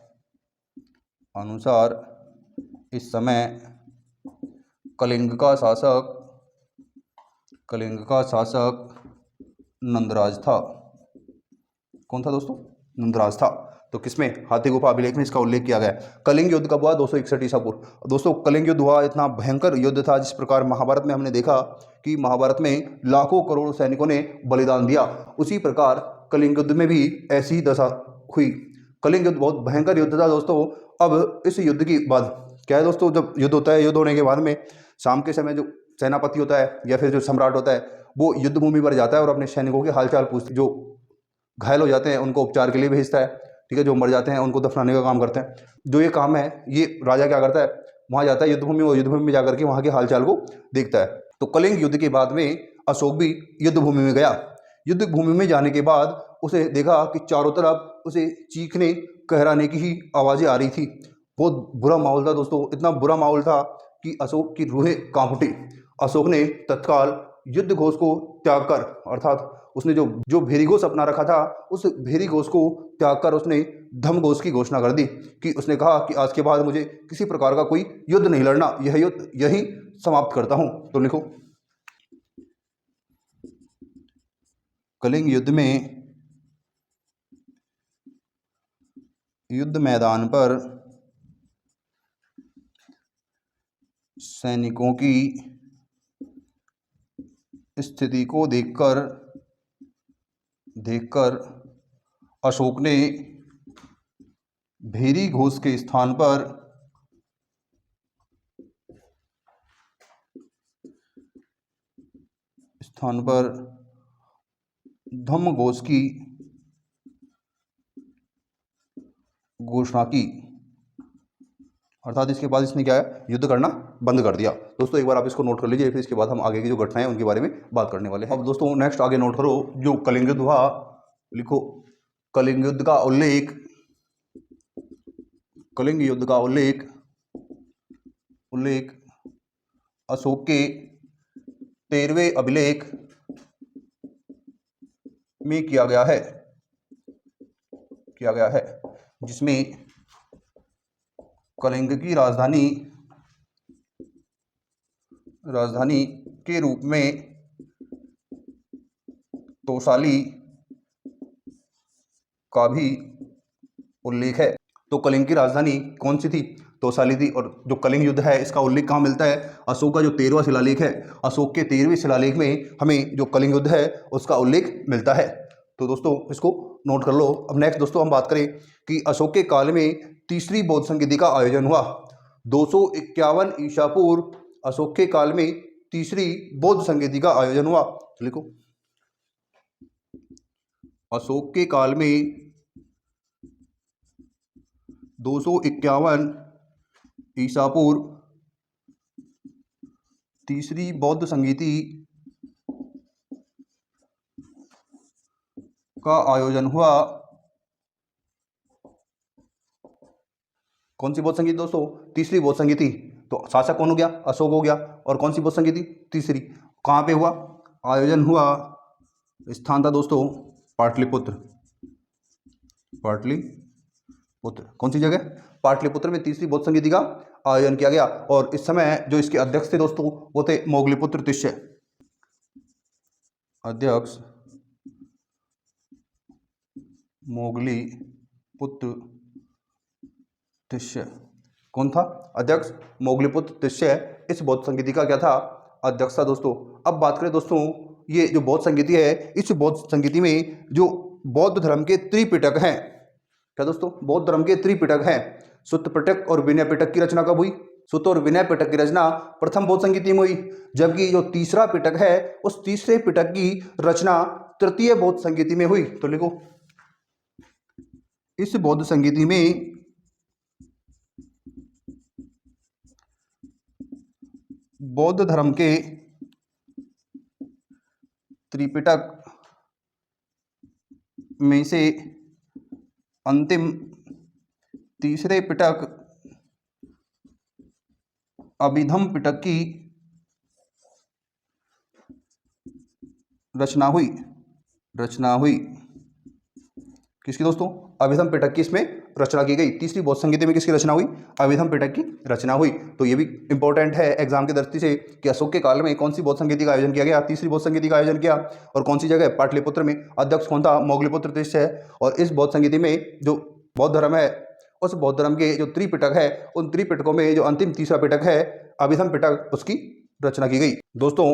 इस समय कलिंग का शासक नंदराज था। कौन था दोस्तों? नंदराज था। तो किसमें? हाथी गुफा अभिलेख में इसका उल्लेख किया गया है। कलिंग युद्ध कब हुआ? 261 ईसा पूर्व। दोस्तों कलिंग युद्ध हुआ, इतना भयंकर युद्ध था। जिस प्रकार महाभारत में हमने देखा कि महाभारत में लाखों करोड़ सैनिकों ने बलिदान दिया, उसी प्रकार कलिंग युद्ध में भी ऐसी दशा हुई। कलिंग युद्ध बहुत भयंकर युद्ध था दोस्तों। अब इस युद्ध की बाद क्या है दोस्तों? जब युद्ध होता है, युद्ध होने के बाद में शाम के समय जो सेनापति होता है या फिर जो सम्राट होता है वो युद्ध भूमि पर जाता है और अपने सैनिकों के हालचाल पूछते, जो घायल हो जाते हैं उनको उपचार के लिए भेजता है, ठीक है, जो मर जाते हैं उनको दफनाने का काम करते हैं। जो ये काम है ये राजा क्या करता है? वहाँ जाता है युद्ध भूमि, और युद्ध भूमि में जाकर के वहाँ के हालचाल को देखता है। तो कलिंग युद्ध के बाद में अशोक भी युद्ध भूमि में गया। युद्ध भूमि में जाने के बाद उसे देखा कि चारों तरफ उसे चीखने कहराने की ही आवाज़ें आ रही थी। बहुत बुरा माहौल था दोस्तों। इतना बुरा माहौल था कि अशोक की रूहें कांप उठी। अशोक ने तत्काल युद्ध घोष को त्याग कर, अर्थात उसने जो भेरी घोष अपना रखा था उस भेरी घोष को त्याग कर उसने धम्म घोष की घोषणा कर दी कि उसने कहा कि आज के बाद मुझे किसी प्रकार का कोई युद्ध नहीं लड़ना, यह युद्ध यहीं समाप्त करता हूं। तो लिखो, कलिंग युद्ध में युद्ध मैदान पर सैनिकों की स्थिति को देखकर अशोक ने भेरी घोष के स्थान पर धम्म घोष की घोषणा की। अर्थात इसके बाद इसने क्या है? युद्ध करना बंद कर दिया। दोस्तों एक बार आप इसको नोट कर लीजिए, फिर इसके बाद हम आगे की जो घटनाएं उनके बारे में बात करने वाले हैं। अब दोस्तों नेक्स्ट आगे नोट करो, जो कलिंग युद्ध हुआ, लिखो कलिंग युद्ध का उल्लेख अशोक के 13वें अभिलेख में किया गया है, जिसमें कलिंग की राजधानी के रूप में तोसाली का भी उल्लेख है। तो कलिंग की राजधानी कौन सी थी? तोसाली थी। और जो कलिंग युद्ध है इसका उल्लेख कहाँ मिलता है? अशोक का जो 13वां शिलालेख है, अशोक के 13वें शिलालेख में हमें जो कलिंग युद्ध है उसका उल्लेख मिलता है। तो दोस्तों इसको नोट कर लो। अब नेक्स्ट दोस्तों हम बात करें कि अशोक के काल में तीसरी बौद्ध संगीति का आयोजन हुआ। 251 ईसा पूर्व अशोक के काल में तीसरी बौद्ध संगीति का आयोजन हुआ। तो लिखो, अशोक के काल में 251 ईसा पूर्व तीसरी बौद्ध संगीति का आयोजन हुआ। कौन सी बौद्ध संगीति दोस्तों? तीसरी बौद्ध संगीति। तो शासक कौन हो गया? अशोक हो गया। और कौन सी बौद्ध संगीति? तीसरी। कहाँ पे हुआ आयोजन? हुआ, स्थान था दोस्तों पाटलिपुत्र। कौन सी जगह? पाटलिपुत्र में तीसरी बौद्ध संगीति का आयोजन किया गया। और इस समय जो इसके अध्यक्ष थे दोस्तों वो थे मोगलीपुत्र तिष्य। अध्यक्ष मोगलीपुत्र तिष्य। कौन था अध्यक्ष? मोगलीपुत्र तिष्य। इस बौद्ध संगीति का क्या था? अध्यक्ष था दोस्तों। अब बात करें दोस्तों ये जो बौद्ध संगीति है, इस बौद्ध संगीति में जो बौद्ध धर्म के त्रिपिटक हैं, क्या दोस्तों, बौद्ध धर्म के त्रिपिटक हैं, सुत्त पिटक और विनय पिटक की रचना कब हुई? सुत्त और विनय पिटक की रचना प्रथम बौद्ध संगीति में हुई, जबकि जो तीसरा पिटक है उस तीसरे पिटक की रचना तृतीय बौद्ध संगीति में हुई। तो लिखो, इस बौद्ध संगीति में बौद्ध धर्म के त्रिपिटक में से अंतिम तीसरे पिटक अभिधम पिटक की रचना हुई। किसकी दोस्तों? अभिधम पिटक की इसमें रचना की गई। तीसरी बौद्ध संगीति में किसकी रचना हुई? अभिधम पिटक की रचना हुई। तो ये भी इंपॉर्टेंट है एग्जाम की दृष्टि से कि अशोक के काल में कौन सी बौद्ध संगीति का आयोजन किया गया? तीसरी बौद्ध संगीति का आयोजन किया। और कौन सी जगह? पाटलिपुत्र में। अध्यक्ष कौन था? मोगलीपुत्र देश है। और इस बौद्ध संगीति में जो बौद्ध धर्म है, उस बौद्ध धर्म के जो त्रिपिटक है, उन त्रिपिटकों में जो अंतिम तीसरा पिटक है अभिधम पिटक, उसकी रचना की गई। दोस्तों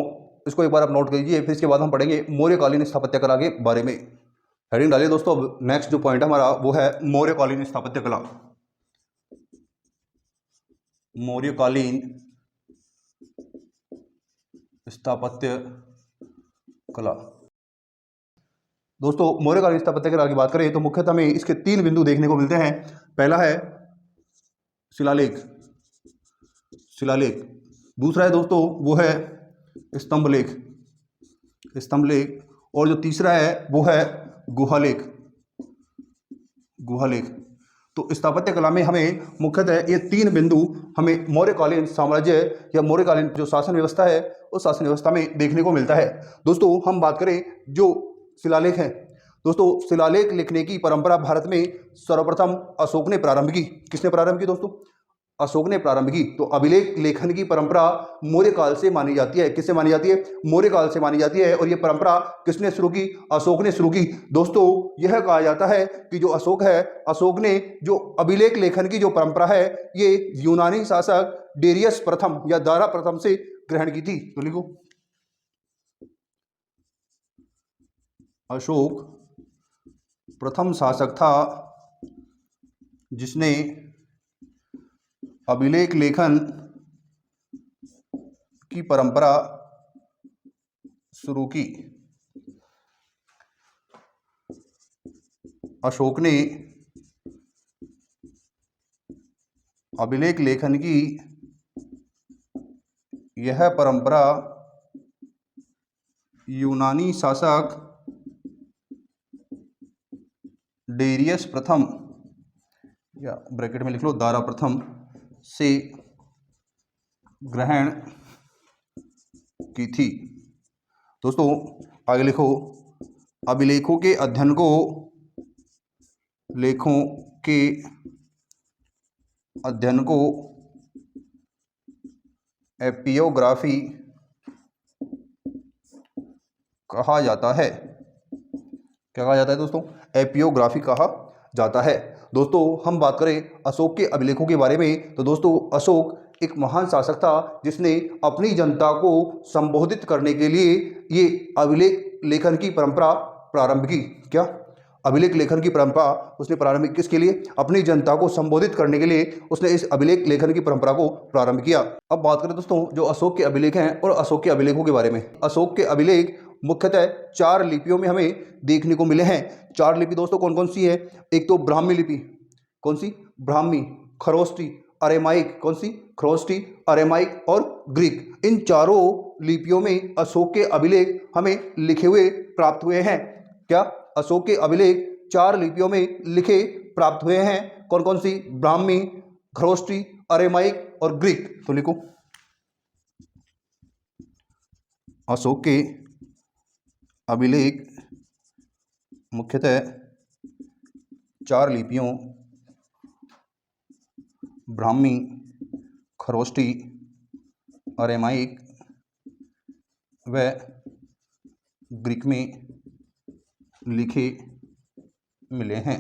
इसको एक बार आप नोट कर लीजिए, फिर इसके बाद हम पढ़ेंगे मौर्यकालीन स्थापत्य कला के बारे में। हेडिंग डालिए दोस्तों। अब नेक्स्ट जो पॉइंट हमारा वो है मौर्यकालीन स्थापत्य कला। मौर्यकालीन स्थापत्य कला। दोस्तों मौर्यकालीन स्थापत्य कला की बात करें तो मुख्यतः हमें इसके 3 बिंदु देखने को मिलते हैं। पहला है शिलालेख, दूसरा है दोस्तों वो है स्तंभलेख, और जो तीसरा है वो है गुहालेख। तो स्थापत्य कला में हमें मुख्यतः ये 3 बिंदु हमें मौर्यकालीन साम्राज्य या मौर्यकालीन जो शासन व्यवस्था है उस शासन व्यवस्था में देखने को मिलता है। दोस्तों हम बात करें जो शिलालेख है, दोस्तों शिलालेख लिखने की परंपरा भारत में सर्वप्रथम अशोक ने प्रारंभ की। किसने प्रारंभ की दोस्तों? अशोक ने प्रारंभ की। तो अभिलेख लेखन की परंपरा मौर्य काल से मानी जाती है। किससे मानी जाती है? मौर्य काल से मानी जाती है। और यह परंपरा किसने शुरू की? अशोक ने शुरू की। दोस्तों यह कहा जाता है कि जो अशोक है, अशोक ने जो अभिलेख लेखन की जो परंपरा है ये यूनानी शासक डेरियस प्रथम या दारा प्रथम से ग्रहण की थी। तो लिखो, अशोक प्रथम शासक था जिसने अभिलेख लेखन की परंपरा शुरू की। अशोक ने अभिलेख लेखन की यह परंपरा यूनानी शासक डेरियस प्रथम या ब्रैकेट में लिख लो दारा प्रथम से ग्रहण की थी। दोस्तों आगे लिखो, अभिलेखों के अध्ययन को लेखों के अध्ययन को एपियोग्राफी कहा जाता है। क्या कहा जाता है दोस्तों? एपियोग्राफी कहा जाता है। दोस्तों हम बात करें अशोक के अभिलेखों के बारे में तो दोस्तों अशोक एक महान शासक था जिसने अपनी जनता को संबोधित करने के लिए ये अभिलेख लेखन की परंपरा प्रारंभ की। क्या? अभिलेख लेखन की परंपरा उसने प्रारंभ किसके लिए? अपनी जनता को संबोधित करने के लिए उसने इस अभिलेख लेखन की परंपरा को प्रारंभ किया। अब बात करें दोस्तों जो अशोक के अभिलेख हैं और अशोक के अभिलेखों के बारे में। अशोक के अभिलेख मुख्यतः 4 लिपियों में हमें देखने को मिले हैं। 4 लिपि दोस्तों कौन कौन सी है? एक तो ब्राह्मी लिपि, कौन सी? ब्राह्मी, खरोष्टी, अरेमाइक, कौन सी? खरोष्टी, अरेमाइक और ग्रीक। इन चारों लिपियों में अशोक के अभिलेख हमें लिखे हुए प्राप्त हुए हैं। क्या? अशोक के अभिलेख 4 लिपियों में लिखे प्राप्त हुए हैं। कौन कौन सी? ब्राह्मी, खरोष्टी, अरेमाइक और ग्रीक। तो लिखो, अशोक के अभिलेख मुख्यतः 4 लिपियों ब्राह्मी, खरोष्टी, अरेमाइक व ग्रीक में लिखे मिले हैं।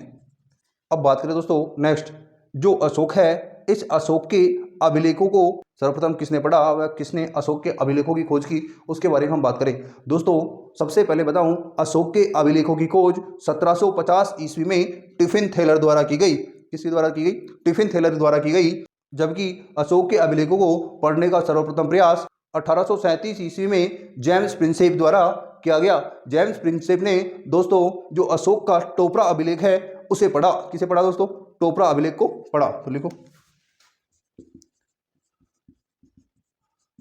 अब बात करें दोस्तों नेक्स्ट जो अशोक है, इस अशोक के अभिलेखों को सर्वप्रथम किसने पढ़ा व किसने अशोक के अभिलेखों की खोज की, उसके बारे में हम बात करें। दोस्तों सबसे पहले बताऊं, अशोक के अभिलेखों की खोज 1750 ईस्वी में टिफिन थेलर द्वारा की गई। किसके द्वारा की गई? टिफिन थेलर द्वारा की गई। जबकि अशोक के अभिलेखों को पढ़ने का सर्वप्रथम प्रयास 1837 ईस्वी में जेम्स प्रिंसेप द्वारा किया गया। जेम्स प्रिंसेप ने दोस्तों जो अशोक का टोपरा अभिलेख है उसे पढ़ा। किसे पढ़ा दोस्तों? टोपरा अभिलेख को पढ़ा। तो लिखो,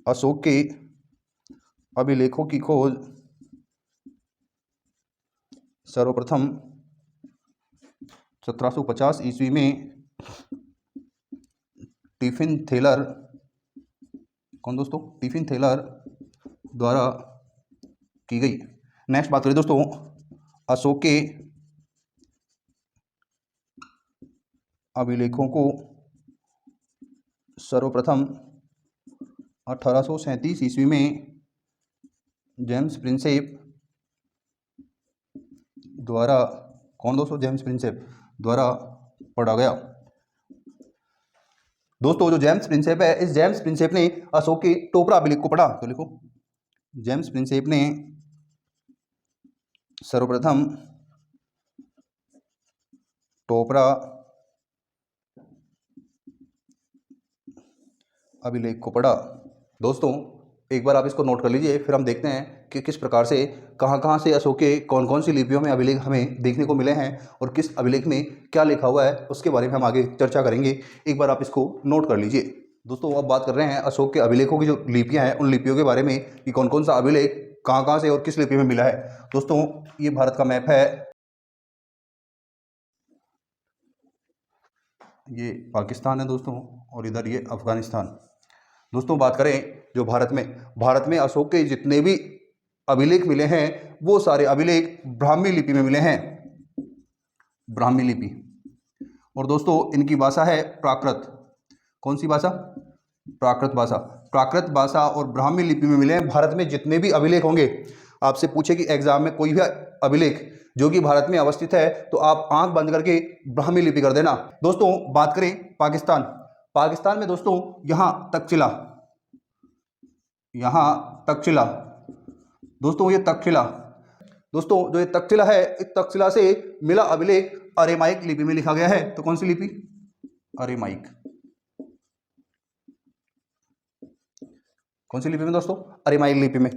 अशोक के अभिलेखों की खोज सर्वप्रथम 1750 ईस्वी में टिफिन थेलर, कौन दोस्तों? टिफिन थेलर द्वारा की गई। नेक्स्ट बात करें दोस्तों, अशोक के अभिलेखों को सर्वप्रथम 1837 ईस्वी में जेम्स प्रिंसेप द्वारा, कौन दोस्तों? जेम्स प्रिंसेप द्वारा पढ़ा गया। दोस्तों जो जेम्स प्रिंसेप है, इस जेम्स प्रिंसेप ने अशोक के टोपरा अभिलेख को पढ़ा। तो लिखो, जेम्स प्रिंसेप ने सर्वप्रथम टोपरा अभिलेख को पढ़ा। दोस्तों एक बार आप इसको नोट कर लीजिए, फिर हम देखते हैं कि किस प्रकार से कहाँ से अशोक के कौन कौन सी लिपियों में अभिलेख हमें देखने को मिले हैं और किस अभिलेख में क्या लिखा हुआ है, उसके बारे में हम आगे चर्चा करेंगे। एक बार आप इसको नोट कर लीजिए। दोस्तों अब बात कर रहे हैं अशोक के अभिलेखों की जो लिपियाँ हैं उन लिपियों के बारे में कि कौन कौन सा अभिलेख कहाँ से और किस लिपि में मिला है। दोस्तों ये भारत का मैप है, ये पाकिस्तान है दोस्तों, और इधर ये अफगानिस्तान। दोस्तों बात करें जो भारत में अशोक के जितने भी अभिलेख मिले हैं वो सारे अभिलेख ब्राह्मी लिपि में मिले हैं, ब्राह्मी लिपि। और दोस्तों इनकी भाषा है प्राकृत। कौन सी भाषा? प्राकृत भाषा। प्राकृत भाषा और ब्राह्मी लिपि में मिले हैं भारत में जितने भी अभिलेख होंगे। आपसे पूछे कि एग्जाम में कोई भी अभिलेख जो कि भारत में अवस्थित है तो आप आंख बंद करके ब्राह्मी लिपि कर देना। दोस्तों बात करें पाकिस्तान में दोस्तों यहाँ तक्षशिला, दोस्तों ये तक्षशिला, दोस्तों जो ये तक्षशिला है, इस तक्षशिला से मिला अभिलेख अरेमाइक लिपि में लिखा गया है। तो कौन सी लिपि? अरेमाइक। कौन सी लिपि में दोस्तों? अरेमाइक लिपि में।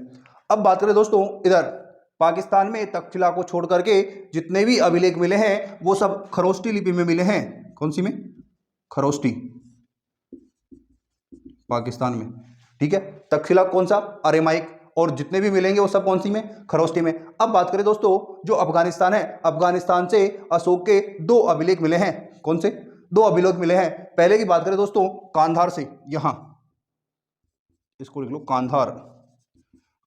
अब बात करें दोस्तों इधर पाकिस्तान में तक्षशिला को छोड़ करके जितने भी अभिलेख मिले हैं वो सब खरोष्टी लिपि में मिले हैं। कौन सी में? खरोष्टी, पाकिस्तान में। ठीक है, तक्षशिला कौन सा? अरेमाइक। और जितने भी मिलेंगे वो सब कौन सी में? खरोष्टी में। अब बात करें दोस्तों जो अफगानिस्तान है, अफगानिस्तान से अशोक के 2 अभिलेख मिले हैं। कौन से? 2 अभिलेख मिले हैं। पहले की बात करें दोस्तों कांधार से, यहां इसको लिख लो,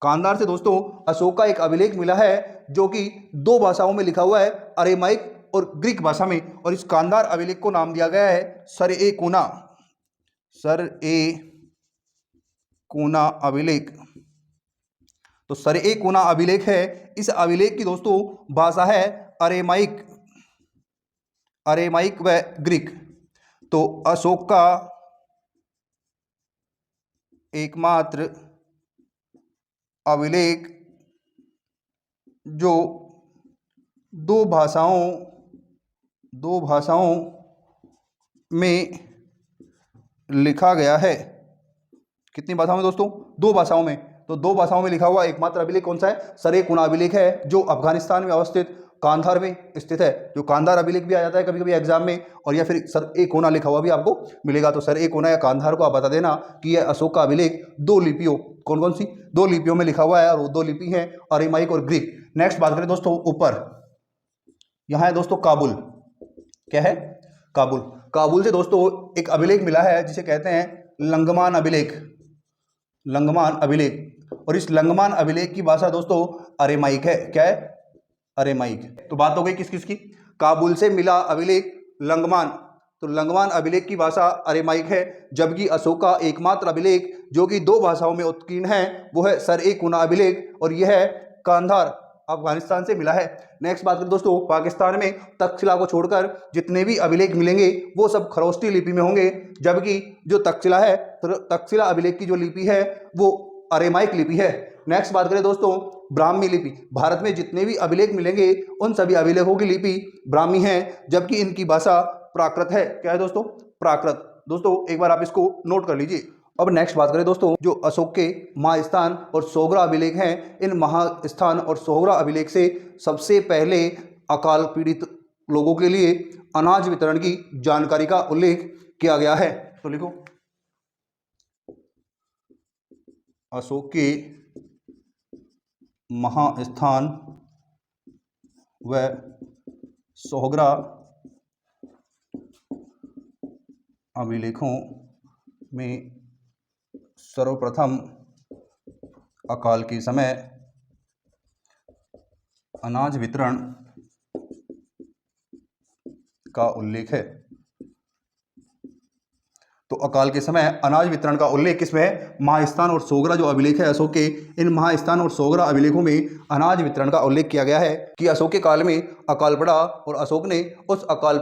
कांधार से दोस्तों अशोक का एक अभिलेख मिला है जो कि 2 भाषाओं में लिखा हुआ है, अरेमाइक और ग्रीक भाषा में। और इस कांधार अभिलेख को नाम दिया गया है सर-ए-कोना अभिलेख। तो सर-ए-कोना अभिलेख है, इस अभिलेख की दोस्तों भाषा है अरेमाइक व ग्रीक। तो अशोक का एकमात्र अभिलेख जो 2 भाषाओं में लिखा गया है। कितनी भाषाओं में दोस्तों? 2 भाषाओं में। तो 2 भाषाओं में लिखा हुआ एकमात्र अभिलेख कौन सा है? सर-ए-कोना अभिलेख है जो अफगानिस्तान में अवस्थित कांधार में स्थित है। जो कांधार अभिलेख भी आ जाता है कभी कभी एग्जाम में, और या फिर सर-ए-कोना लिखा हुआ भी आपको मिलेगा। तो सर-ए-कोना या कांधार को आप बता देना कि यह अशोक का अभिलेख 2 लिपियों, कौन कौन सी? 2 लिपियों में लिखा हुआ है, और वो 2 लिपि हैं अरेमाइक और ग्रीक। नेक्स्ट बात करें दोस्तों ऊपर, यहाँ है दोस्तों काबुल। क्या है? काबुल से दोस्तों एक अभिलेख मिला है जिसे कहते हैं लंगमान अभिलेख। और इस लंगमान अभिलेख की भाषा दोस्तों अरेमाइक है। क्या है? अरेमाइक। तो बात हो गई किस किस की? काबुल से मिला अभिलेख लंगमान, तो लंगमान अभिलेख की भाषा अरेमाइक है। जबकि अशोक का एकमात्र अभिलेख जो कि 2 भाषाओं में उत्कीर्ण है वो है सर-ए-कोना अभिलेख, और यह है कांधार अफगानिस्तान से मिला है। नेक्स्ट बात करें दोस्तों, पाकिस्तान में तक्षशिला को छोड़कर जितने भी अभिलेख मिलेंगे वो सब खरोष्टी लिपि में होंगे, जबकि जो तक्षशिला है, तक्षशिला अभिलेख की जो लिपि है वो अरेमाइक लिपि है। नेक्स्ट बात करें दोस्तों, ब्राह्मी लिपि। भारत में जितने भी अभिलेख मिलेंगे उन सभी अभिलेखों की लिपि ब्राह्मी है, जबकि इनकी भाषा प्राकृत है। क्या है दोस्तों? प्राकृत। दोस्तों एक बार आप इसको नोट कर लीजिए। अब नेक्स्ट बात करें दोस्तों, जो अशोक के महास्थान और सोगरा अभिलेख हैं, इन महास्थान और सोगरा अभिलेख से सबसे पहले अकाल पीड़ित लोगों के लिए अनाज वितरण की जानकारी का उल्लेख किया गया है। तो लिखो, अशोक के महास्थान व सोहगरा अभिलेखों में सर्वप्रथम अकाल के समय अनाज वितरण का उल्लेख है। तो अकाल के समय अनाज वितरण का उल्लेख किसमें है? महास्थान और सोगरा जो अभिलेख है अशोक के, इन महास्थान और सोगरा अभिलेखों में अनाज वितरण का उल्लेख किया गया है कि अशोक के काल में अकाल पड़ा और अशोक ने उस अकाल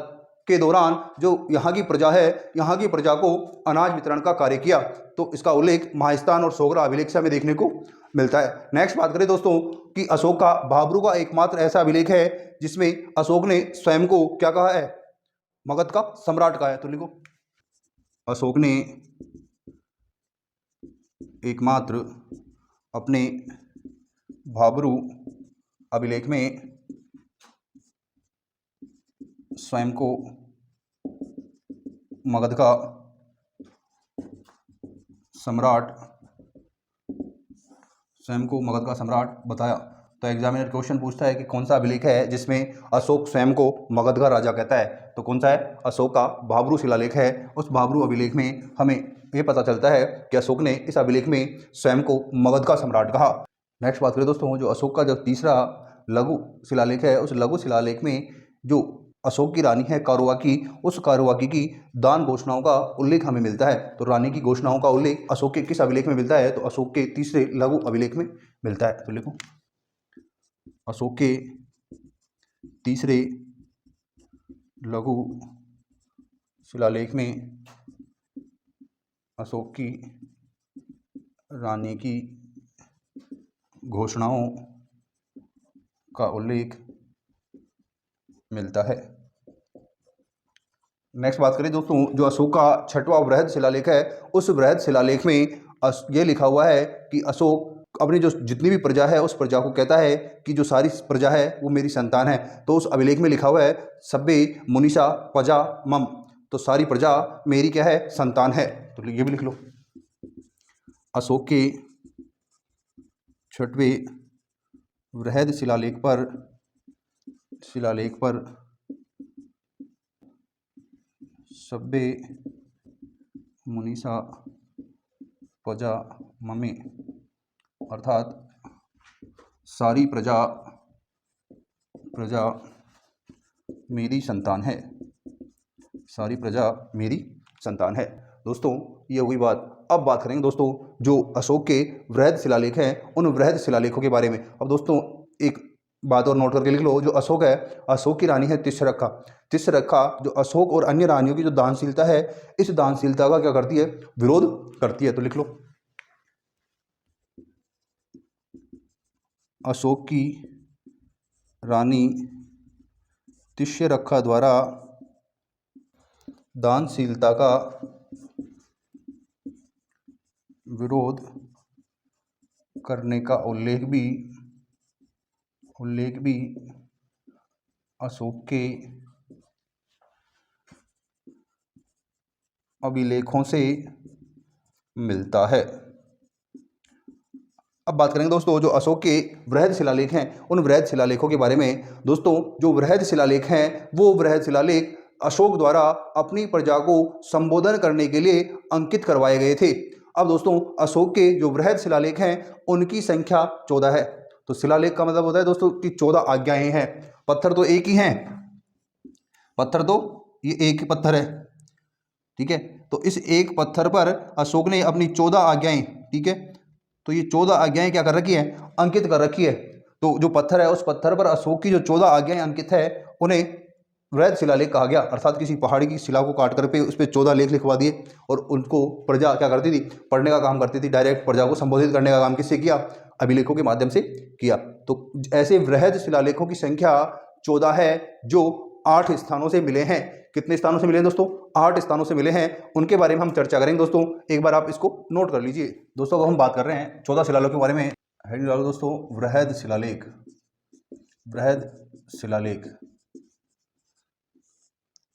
के दौरान जो यहाँ की प्रजा है, यहाँ की प्रजा को अनाज वितरण का कार्य किया। तो इसका उल्लेख महास्थान और सोगरा अभिलेख से हमें देखने को मिलता है। नेक्स्ट बात करें दोस्तों कि अशोक का भाबरू का एकमात्र ऐसा अभिलेख है जिसमें अशोक ने स्वयं को क्या कहा है? मगध का सम्राट कहा है। तो लिखो, अशोक ने एकमात्र अपने भाबरू अभिलेख में स्वयं को मगध का सम्राट बताया। तो एग्जामिनर क्वेश्चन पूछता है कि कौन सा अभिलेख है जिसमें अशोक स्वयं को मगध का राजा कहता है? तो कौन सा है? अशोक का भाबरू शिलालेख है। उस भाबरू अभिलेख में हमें ये पता चलता है कि अशोक ने इस अभिलेख में स्वयं को मगध का सम्राट कहा। नेक्स्ट बात करें दोस्तों, जो अशोक का जो तीसरा लघु शिलालेख है, उस लघु शिलालेख में जो अशोक की रानी है कारुवाकी, उस कारुवाकी की दान घोषणाओं का उल्लेख हमें मिलता है। तो रानी की घोषणाओं का उल्लेख अशोक के किस अभिलेख में मिलता है? तो अशोक के तीसरे लघु अभिलेख में मिलता है। तो लिखो, अशोक के तीसरे लघु शिलालेख में अशोक की रानी की घोषणाओं का उल्लेख मिलता है। नेक्स्ट बात करें दोस्तों, जो अशोक का छठवां वृहद शिलालेख है, उस वृहद शिलालेख में ये लिखा हुआ है कि अशोक अपनी जो जितनी भी प्रजा है उस प्रजा को कहता है कि जो सारी प्रजा है वो मेरी संतान है। तो उस अभिलेख में लिखा हुआ है सब्बे मुनिषा प्रजा मम, तो सारी प्रजा मेरी क्या है? संतान है। तो ये भी लिख लो, अशोक के छठवें वृहद शिलालेख पर सब्बे मुनिषा प्रजा ममे, अर्थात सारी प्रजा मेरी संतान है। सारी प्रजा मेरी संतान है। दोस्तों ये हुई बात। अब बात करेंगे दोस्तों जो अशोक के वृहद शिलालेख हैं, उन वृहद शिलालेखों के बारे में। अब दोस्तों एक बात और नोट करके लिख लो, जो अशोक है, अशोक की रानी है तिष्यरक्षा। तिष्यरक्षा जो अशोक और अन्य रानियों की जो दानशीलता है, इस दानशीलता का क्या करती है? विरोध करती है। तो लिख लो, अशोक की रानी तिष्यरक्षा द्वारा दानशीलता का विरोध करने का उल्लेख भी अशोक के अभिलेखों से मिलता है। अब बात करेंगे दोस्तों जो अशोक के वृहद शिलालेख हैं, उन वृहद शिलालेखों के बारे में। दोस्तों जो वृहद शिलालेख हैं वो वृहद शिलालेख अशोक द्वारा अपनी प्रजा को संबोधन करने के लिए अंकित करवाए गए थे। अब दोस्तों अशोक के जो वृहद शिलालेख हैं उनकी संख्या 14 है। तो शिलालेख का मतलब होता है दोस्तों कि 14 आज्ञाएं हैं। पत्थर तो एक ही हैं, पत्थर तो ये एक ही पत्थर है, ठीक है। तो इस एक पत्थर पर अशोक ने अपनी 14 आज्ञाएं, ठीक है, तो ये 14 आज्ञाएं क्या कर रखी है? अंकित कर रखी है। तो जो पत्थर है उस पत्थर पर अशोक की जो 14 आज्ञाएं अंकित है उन्हें वृहद शिलालेख कहा गया। अर्थात किसी पहाड़ी की शिला को काट कर पे उस पर 14 लेख लिखवा दिए और उनको प्रजा क्या करती थी, पढ़ने का काम करती थी। डायरेक्ट प्रजा को संबोधित करने का काम किससे किया, अभिलेखों के माध्यम से किया। तो ऐसे वृहद शिलालेखों की संख्या 14 है जो 8 स्थानों से मिले हैं। कितने स्थानों से मिले हैं दोस्तों, 8 स्थानों से मिले हैं। उनके बारे में हम चर्चा करेंगे दोस्तों, एक बार आप इसको नोट कर लीजिए। दोस्तों अब हम बात कर रहे हैं 14 शिलालेखों के बारे में। हेडिंग डालो दोस्तों, वृहद शिलालेख। वृहद शिलालेख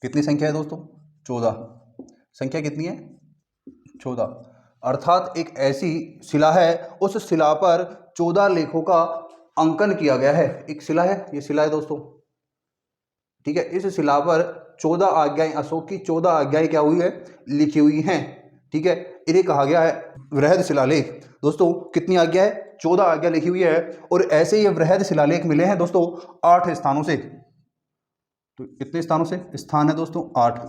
कितनी संख्या है दोस्तों, 14। संख्या कितनी है, 14। अर्थात एक ऐसी शिला है, उस शिला पर 14 लेखों का अंकन किया गया है। एक शिला है, ये शिला है दोस्तों, ठीक है। इस शिला पर 14 आज्ञाएं, अशोक की 14 आज्ञाएं क्या हुई है, लिखी हुई हैं, ठीक है। इन्हें कहा गया है वृहद शिलालेख। दोस्तों कितनी आज्ञा है, 14 आज्ञा लिखी हुई है। और ऐसे ये वृहद शिलालेख मिले हैं दोस्तों 8 स्थानों से। तो कितने स्थानों से, स्थान है दोस्तों 8।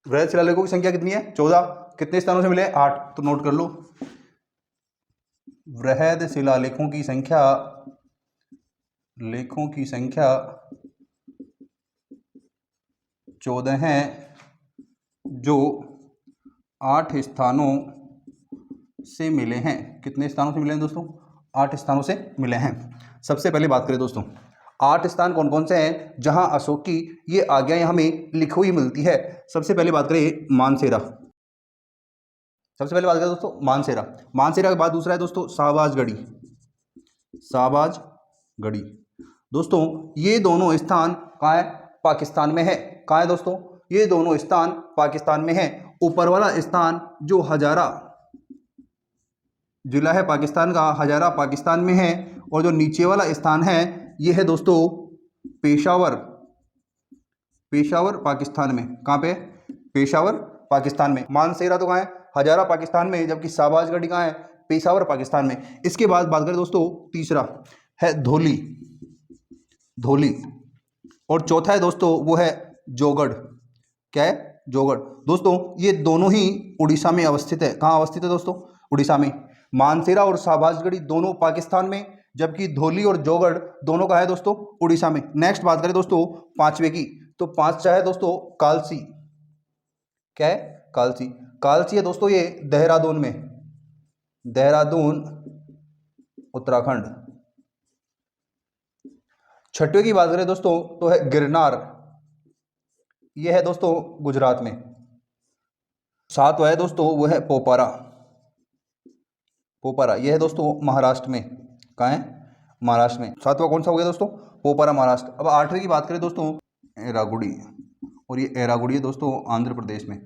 वृहद शिलालेखों की संख्या कितनी है, 14। कितने स्थानों से मिले, 8। तो नोट कर लो, वृहद शिलालेखों की संख्या, लेखों की संख्या 14 हैं जो 8 स्थानों से मिले हैं। कितने स्थानों से मिले हैं दोस्तों, 8 स्थानों से मिले हैं। सबसे पहले बात करें दोस्तों, 8 स्थान कौन कौन से हैं जहां अशोक की ये आज्ञाएं हमें लिखी हुई मिलती है। सबसे पहले बात करें मानसेरा। सबसे पहले बात करें दोस्तों मानसेरा। मानसेरा के बाद दूसरा है दोस्तों शाहबाजगढ़ी। शाहबाजगढ़ी दोस्तों ये दोनों स्थान कहाँ है, पाकिस्तान में है। कहाँ है दोस्तों, ये दोनों स्थान पाकिस्तान में है। ऊपर वाला स्थान जो हजारा जिला है पाकिस्तान का, हजारा पाकिस्तान में है। और जो नीचे वाला स्थान है ये है दोस्तों पेशावर। पेशावर पाकिस्तान में, कहाँ पे, पेशावर पाकिस्तान में। मानसेरा तो कहाँ है, हजारा पाकिस्तान में, जबकि शाहबाजगढ़ी कहाँ है, पेशावर पाकिस्तान में। इसके बाद बात करें दोस्तों, तीसरा है धौली। धौली। और चौथा है दोस्तों वो है जोगढ़। क्या है, जोगढ़। दोस्तों ये दोनों ही उड़ीसा में अवस्थित है। कहाँ अवस्थित है दोस्तों, उड़ीसा में। मानसेरा और शाहबाजगढ़ी दोनों पाकिस्तान में, जबकि धौली और जोगढ़ दोनों का है दोस्तों उड़ीसा में। नेक्स्ट बात करें दोस्तों पांचवे की, तो पांचवा है दोस्तों कालसी। क्या है, कालसी। कालसी है दोस्तों ये देहरादून में, देहरादून उत्तराखंड। छठवें की बात करें दोस्तों तो है गिरनार। यह है दोस्तों गुजरात में। सातवां है दोस्तों वो है पोपारा। पोपारा यह है दोस्तों महाराष्ट्र में। कहाँ है, महाराष्ट्र में। सातवां कौन सा हो गया दोस्तों, पोपारा महाराष्ट्र। अब आठवें की बात करें दोस्तों एरागुड़ी। और ये एरागुड़ी है दोस्तों आंध्र प्रदेश में।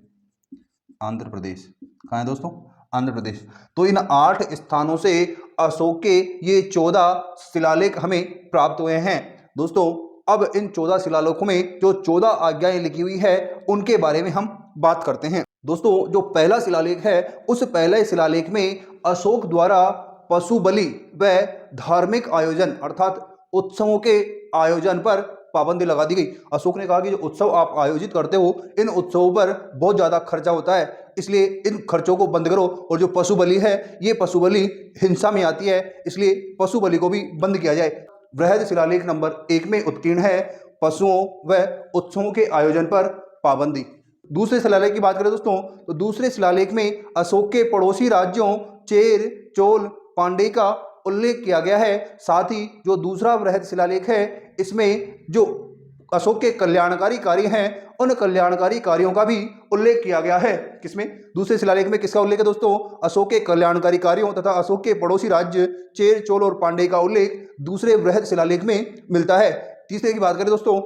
आंध्र प्रदेश कहाँ है दोस्तों, आंध्र प्रदेश। तो इन 8 स्थानों से अशोक के ये 14 शिलालेख हमें प्राप्त हुए हैं दोस्तों। अब इन 14 शिलालेखों में जो 14 आज्ञाएं लिखी हुई है उनके बारे में हम बात करते हैं दोस्तों। जो पहला शिलालेख है उस पहले शिलालेख में अशोक द्वारा पशु बलि व धार्मिक आयोजन अर्थात उत्सवों के आयोजन पर पाबंदी लगा दी गई। अशोक ने कहा कि जो उत्सव आप आयोजित करते हो इन उत्सवों पर बहुत ज़्यादा खर्चा होता है, इसलिए इन खर्चों को बंद करो। और जो पशु बलि है ये पशु बलि हिंसा में आती है, इसलिए पशु बलि को भी बंद किया जाए। वृहद शिलालेख नंबर 1 में उत्कीर्ण है पशुओं व उत्सवों के आयोजन पर पाबंदी। दूसरे शिलालेख की बात करें दोस्तों तो दूसरे शिलालेख में अशोक के पड़ोसी राज्यों चेर, चोल, पांडे का उल्लेख किया गया है। साथ ही जो दूसरा वृहद शिलालेख है इसमें जो अशोक के कल्याणकारी कार्य हैं उन कल्याणकारी कार्यों का भी उल्लेख किया गया है। किसमें, दूसरे शिलालेख में किसका उल्लेख है दोस्तों, अशोक के कल्याणकारी कार्यों तथा अशोक के पड़ोसी राज्य चेर, चोल और पांडे का उल्लेख दूसरे वृहद शिलालेख में मिलता है। तीसरे की बात करें दोस्तों,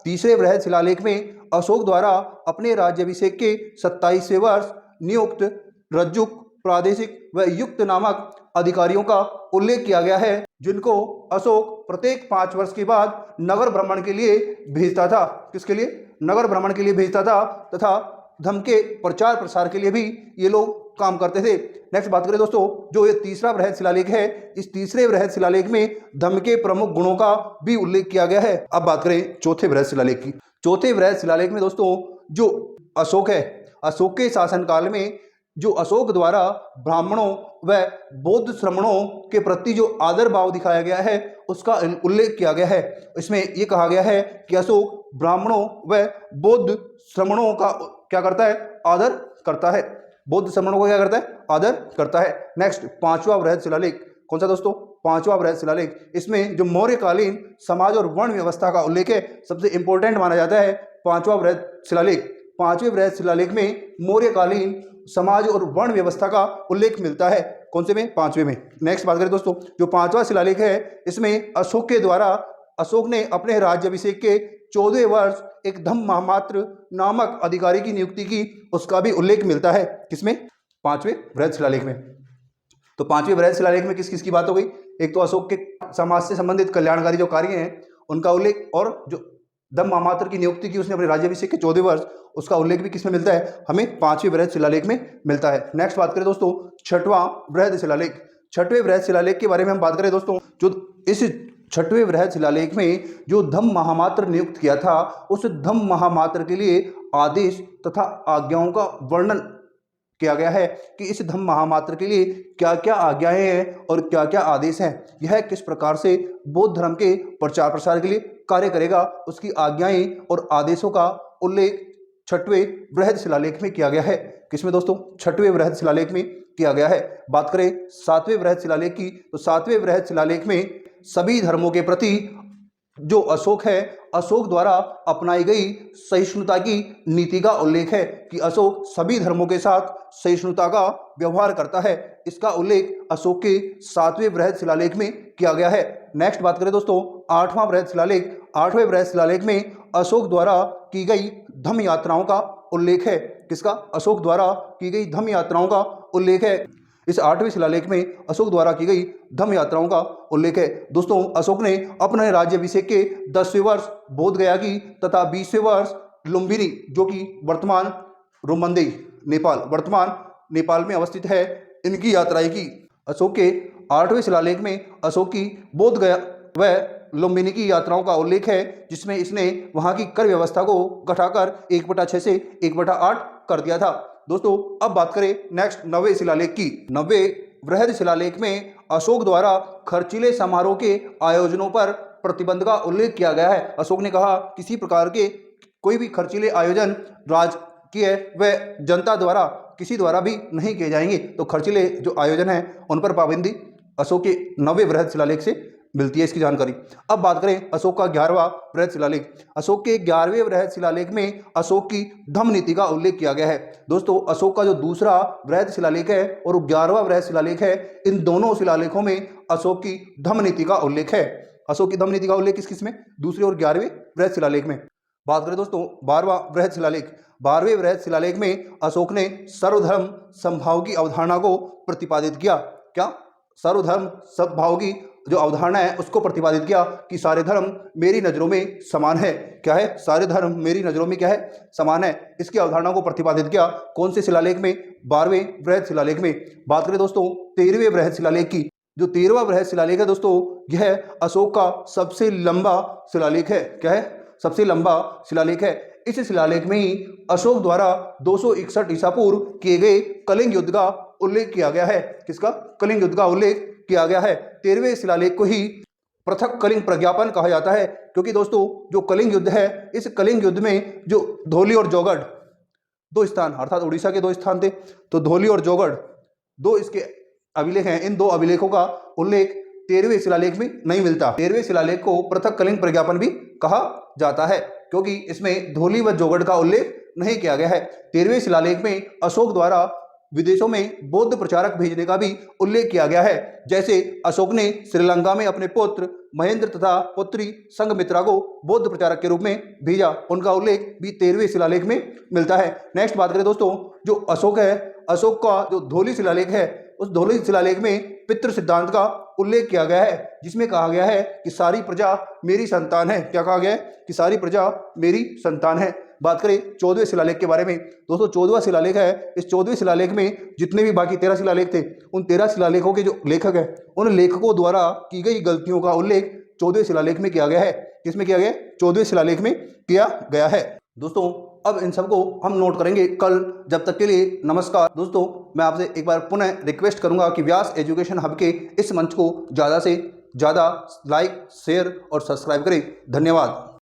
तीसरे वृहद शिलालेख में अशोक द्वारा अपने राज्याभिषेक के 27वें वर्ष नियुक्त रज्जुक, प्रादेशिक व युक्त नामक अधिकारियों का उल्लेख किया गया है, जिनको अशोक प्रत्येक 5 वर्ष के बाद नगर भ्रमण के लिए भेजता था। किसके लिए, नगर भ्रमण के लिए भेजता था तथा धर्म के प्रचार प्रसार के लिए भी ये लोग काम करते थे। नेक्स्ट बात करें दोस्तों, जो ये तीसरा वृहद शिलालेख है इस तीसरे वृहद शिलालेख में धर्म के प्रमुख गुणों का भी उल्लेख किया गया है। अब बात करें चौथे वृहद शिलालेख की। चौथे वृहद शिलालेख में दोस्तों जो अशोक है, अशोक के शासनकाल में जो अशोक द्वारा ब्राह्मणों व बौद्ध श्रमणों के प्रति जो आदर भाव दिखाया गया है उसका उल्लेख किया गया है। इसमें ये कहा गया है कि अशोक ब्राह्मणों व बौद्ध श्रमणों का क्या करता है, आदर करता है। बौद्ध श्रमणों को क्या करता है, आदर करता है। नेक्स्ट, पांचवा वृहद शिलालेख कौन सा दोस्तों, पांचवा वृहद शिलालेख। इसमें जो मौर्यकालीन समाज और वर्ण व्यवस्था का उल्लेख है, सबसे इंपॉर्टेंट माना जाता है पांचवा वृहद शिलालेख। पांचवें वृहद शिलालेख में मौर्यकालीन समाज और वर्ण व्यवस्था का उल्लेख मिलता है। कौन से में, पांचवें में। नेक्स्ट बात करें दोस्तों, जो पांचवा शिलालेख है इसमें अशोक के द्वारा, अशोक ने अपने राज्याभिषेक के 14वें वर्ष एक धम्म महामात्र नामक अधिकारी की नियुक्ति की, उसका भी उल्लेख मिलता है। किसमें, पांचवें वृहद शिलालेख में। तो पांचवें वृहद शिलालेख में किस किस की बात हो गई, एक तो अशोक के समाज से संबंधित कल्याणकारी जो कार्य हैं उनका उल्लेख, और जो धम्म महामात्र की नियुक्ति की उसने अपने राज्याभिषेक के 14वें वर्ष, उसका उल्लेख भी किसमें मिलता है, हमें पांचवें वृहद शिलालेख में मिलता है। नेक्स्ट बात करें दोस्तों, छठवां वृहद शिलालेख। छठवें वृहद शिलालेख के बारे में हम बात करें दोस्तों, जो इस छठवें वृहद शिलालेख में जो धम्म महामात्र नियुक्त किया था, उस धम्म महामात्र के लिए आदेश तथा आज्ञाओं का वर्णन किया गया है कि इस धम्म महामात्र के लिए क्या क्या आज्ञाएं हैं और क्या क्या आदेश हैं। यह किस प्रकार से बौद्ध धर्म के प्रचार प्रसार के लिए कार्य करेगा, उसकी आज्ञाएं और आदेशों का उल्लेख छठवें वृहद शिलालेख में किया गया है। किसमें दोस्तों, छठवें वृहद शिलालेख में किया गया है। बात करें सातवें वृहद शिलालेख की, तो सातवें वृहद शिलालेख में सभी धर्मों के प्रति जो अशोक है, अशोक द्वारा अपनाई गई सहिष्णुता की नीति का उल्लेख है कि अशोक सभी धर्मों के साथ सहिष्णुता का व्यवहार करता है। इसका उल्लेख अशोक के सातवें वृहद शिलालेख में किया गया है। नेक्स्ट बात करें दोस्तों, आठवां वृहद शिलालेख। आठवें वृहद शिलालेख में अशोक द्वारा की गई धम्म यात्राओं का उल्लेख है। किसका, अशोक द्वारा की गई धम्म यात्राओं का उल्लेख है। इस आठवें शिलालेख में अशोक द्वारा की गई धम्म यात्राओं का उल्लेख है। दोस्तों, अशोक ने अपने राज्याभिषेक के 10वें वर्ष बोध गया की तथा 20वें वर्ष लुम्बिनी, जो कि वर्तमान रोमंदेई नेपाल, वर्तमान नेपाल में अवस्थित है, इनकी यात्राएं की। अशोक के 8वें शिलालेख में अशोक की बोध गया व लुम्बिनी की यात्राओं का उल्लेख है, जिसमें इसने वहां की कर व्यवस्था को घटाकर 1/6 से 1/8 कर दिया था। दोस्तों, अब बात करें नेक्स्ट 9वें शिलालेख की। 9वें वृहद शिलालेख में अशोक द्वारा खर्चीले समारोह के आयोजनों पर प्रतिबंध का उल्लेख किया गया है। अशोक ने कहा किसी प्रकार के कोई भी खर्चीले आयोजन राजकीय व जनता द्वारा किसी द्वारा भी नहीं किए जाएंगे। तो खर्चीले जो आयोजन हैं उन पर पाबंदी अशोक के 9वें वृहद शिलालेख से मिलती है, इसकी जानकारी। अब बात करें अशोक का 11वां वृहद शिलालेख। अशोक के 11वें वृहद शिलालेख में अशोक की धम्म नीति का उल्लेख किया गया है। दोस्तों, अशोक का जो दूसरा वृहद शिलालेख है और 11वां वृहद शिलालेख है, इन दोनों शिलालेखों में अशोक की धम्म नीति का उल्लेख है। अशोक की धम्म नीति का उल्लेख किस किस में, दूसरे और 11वें वृहद शिलालेख में। बात करें दोस्तों 12वां वृहद शिलालेख। 12वें वृहद शिलालेख में अशोक ने सर्वधर्म समभाव की अवधारणा को प्रतिपादित किया। क्या, सर्वधर्म समभाव की जो अवधारणा है उसको प्रतिपादित किया कि सारे धर्म मेरी नज़रों में समान है। क्या है, सारे धर्म मेरी नज़रों में क्या है, समान है। इसकी अवधारणा को प्रतिपादित किया कौन से शिलालेख में, 12वें वृहद शिलालेख में। बात करें दोस्तों 13वें वृहद शिलालेख की। जो 13वां वृहद शिलालेख है दोस्तों, यह अशोक का सबसे लंबा शिलालेख है। क्या है, सबसे लंबा शिलालेख है। इस शिलालेख में ही अशोक द्वारा 261 ईसा पूर्व किए गए कलिंग युद्ध का उल्लेख किया गया है। किसका, कलिंग युद्ध का उल्लेख किया गया है। 13वें शिलालेख को ही पृथक कलिंग प्रज्ञापन कहा जाता है, क्योंकि दोस्तों जो कलिंग युद्ध है, इस कलिंग युद्ध में जो धौली और जौगढ़ दो स्थान, अर्थात उड़ीसा के 2 स्थान थे, तो धौली और जौगढ़ 2 इसके अभिलेख हैं। इन 2 अभिलेखों का उल्लेख 13वें शिलालेख में नहीं मिलता। 13वें शिलालेख को पृथक कलिंग प्रज्ञापन भी कहा जाता है, क्योंकि इसमें धौली व जौगढ़ का उल्लेख नहीं किया गया है। 13वें शिलालेख में अशोक द्वारा विदेशों में बौद्ध प्रचारक भेजने का भी उल्लेख किया गया है। जैसे अशोक ने श्रीलंका में अपने पुत्र महेंद्र तथा पुत्री संघमित्रा को बौद्ध प्रचारक के रूप में भेजा, उनका उल्लेख भी 13वें शिलालेख में मिलता है। नेक्स्ट बात करें दोस्तों, जो अशोक है, अशोक का जो धौली शिलालेख है, उस धौली शिलालेख में पितृ सिद्धांत का उल्लेख किया गया है, जिसमें कहा गया है कि सारी प्रजा मेरी संतान है। क्या कहा गया है, कि सारी प्रजा मेरी संतान है। बात करें 14वें शिलालेख के बारे में। दोस्तों 14वां शिलालेख है, इस 14वें शिलालेख में जितने भी बाकी 13 शिलालेख थे, उन 13 शिलालेखों के जो लेखक हैं, उन लेखकों द्वारा की गई गलतियों का उल्लेख 14वें शिलालेख में किया गया है। किसमें किया गया है, 14वें शिलालेख में किया गया है। दोस्तों अब इन सबको हम नोट करेंगे कल। जब तक के लिए नमस्कार दोस्तों। मैं आपसे एक बार पुनः रिक्वेस्ट करूंगा कि व्यास एजुकेशन हब के इस मंच को ज़्यादा से ज़्यादा लाइक, शेयर और सब्सक्राइब करें। धन्यवाद।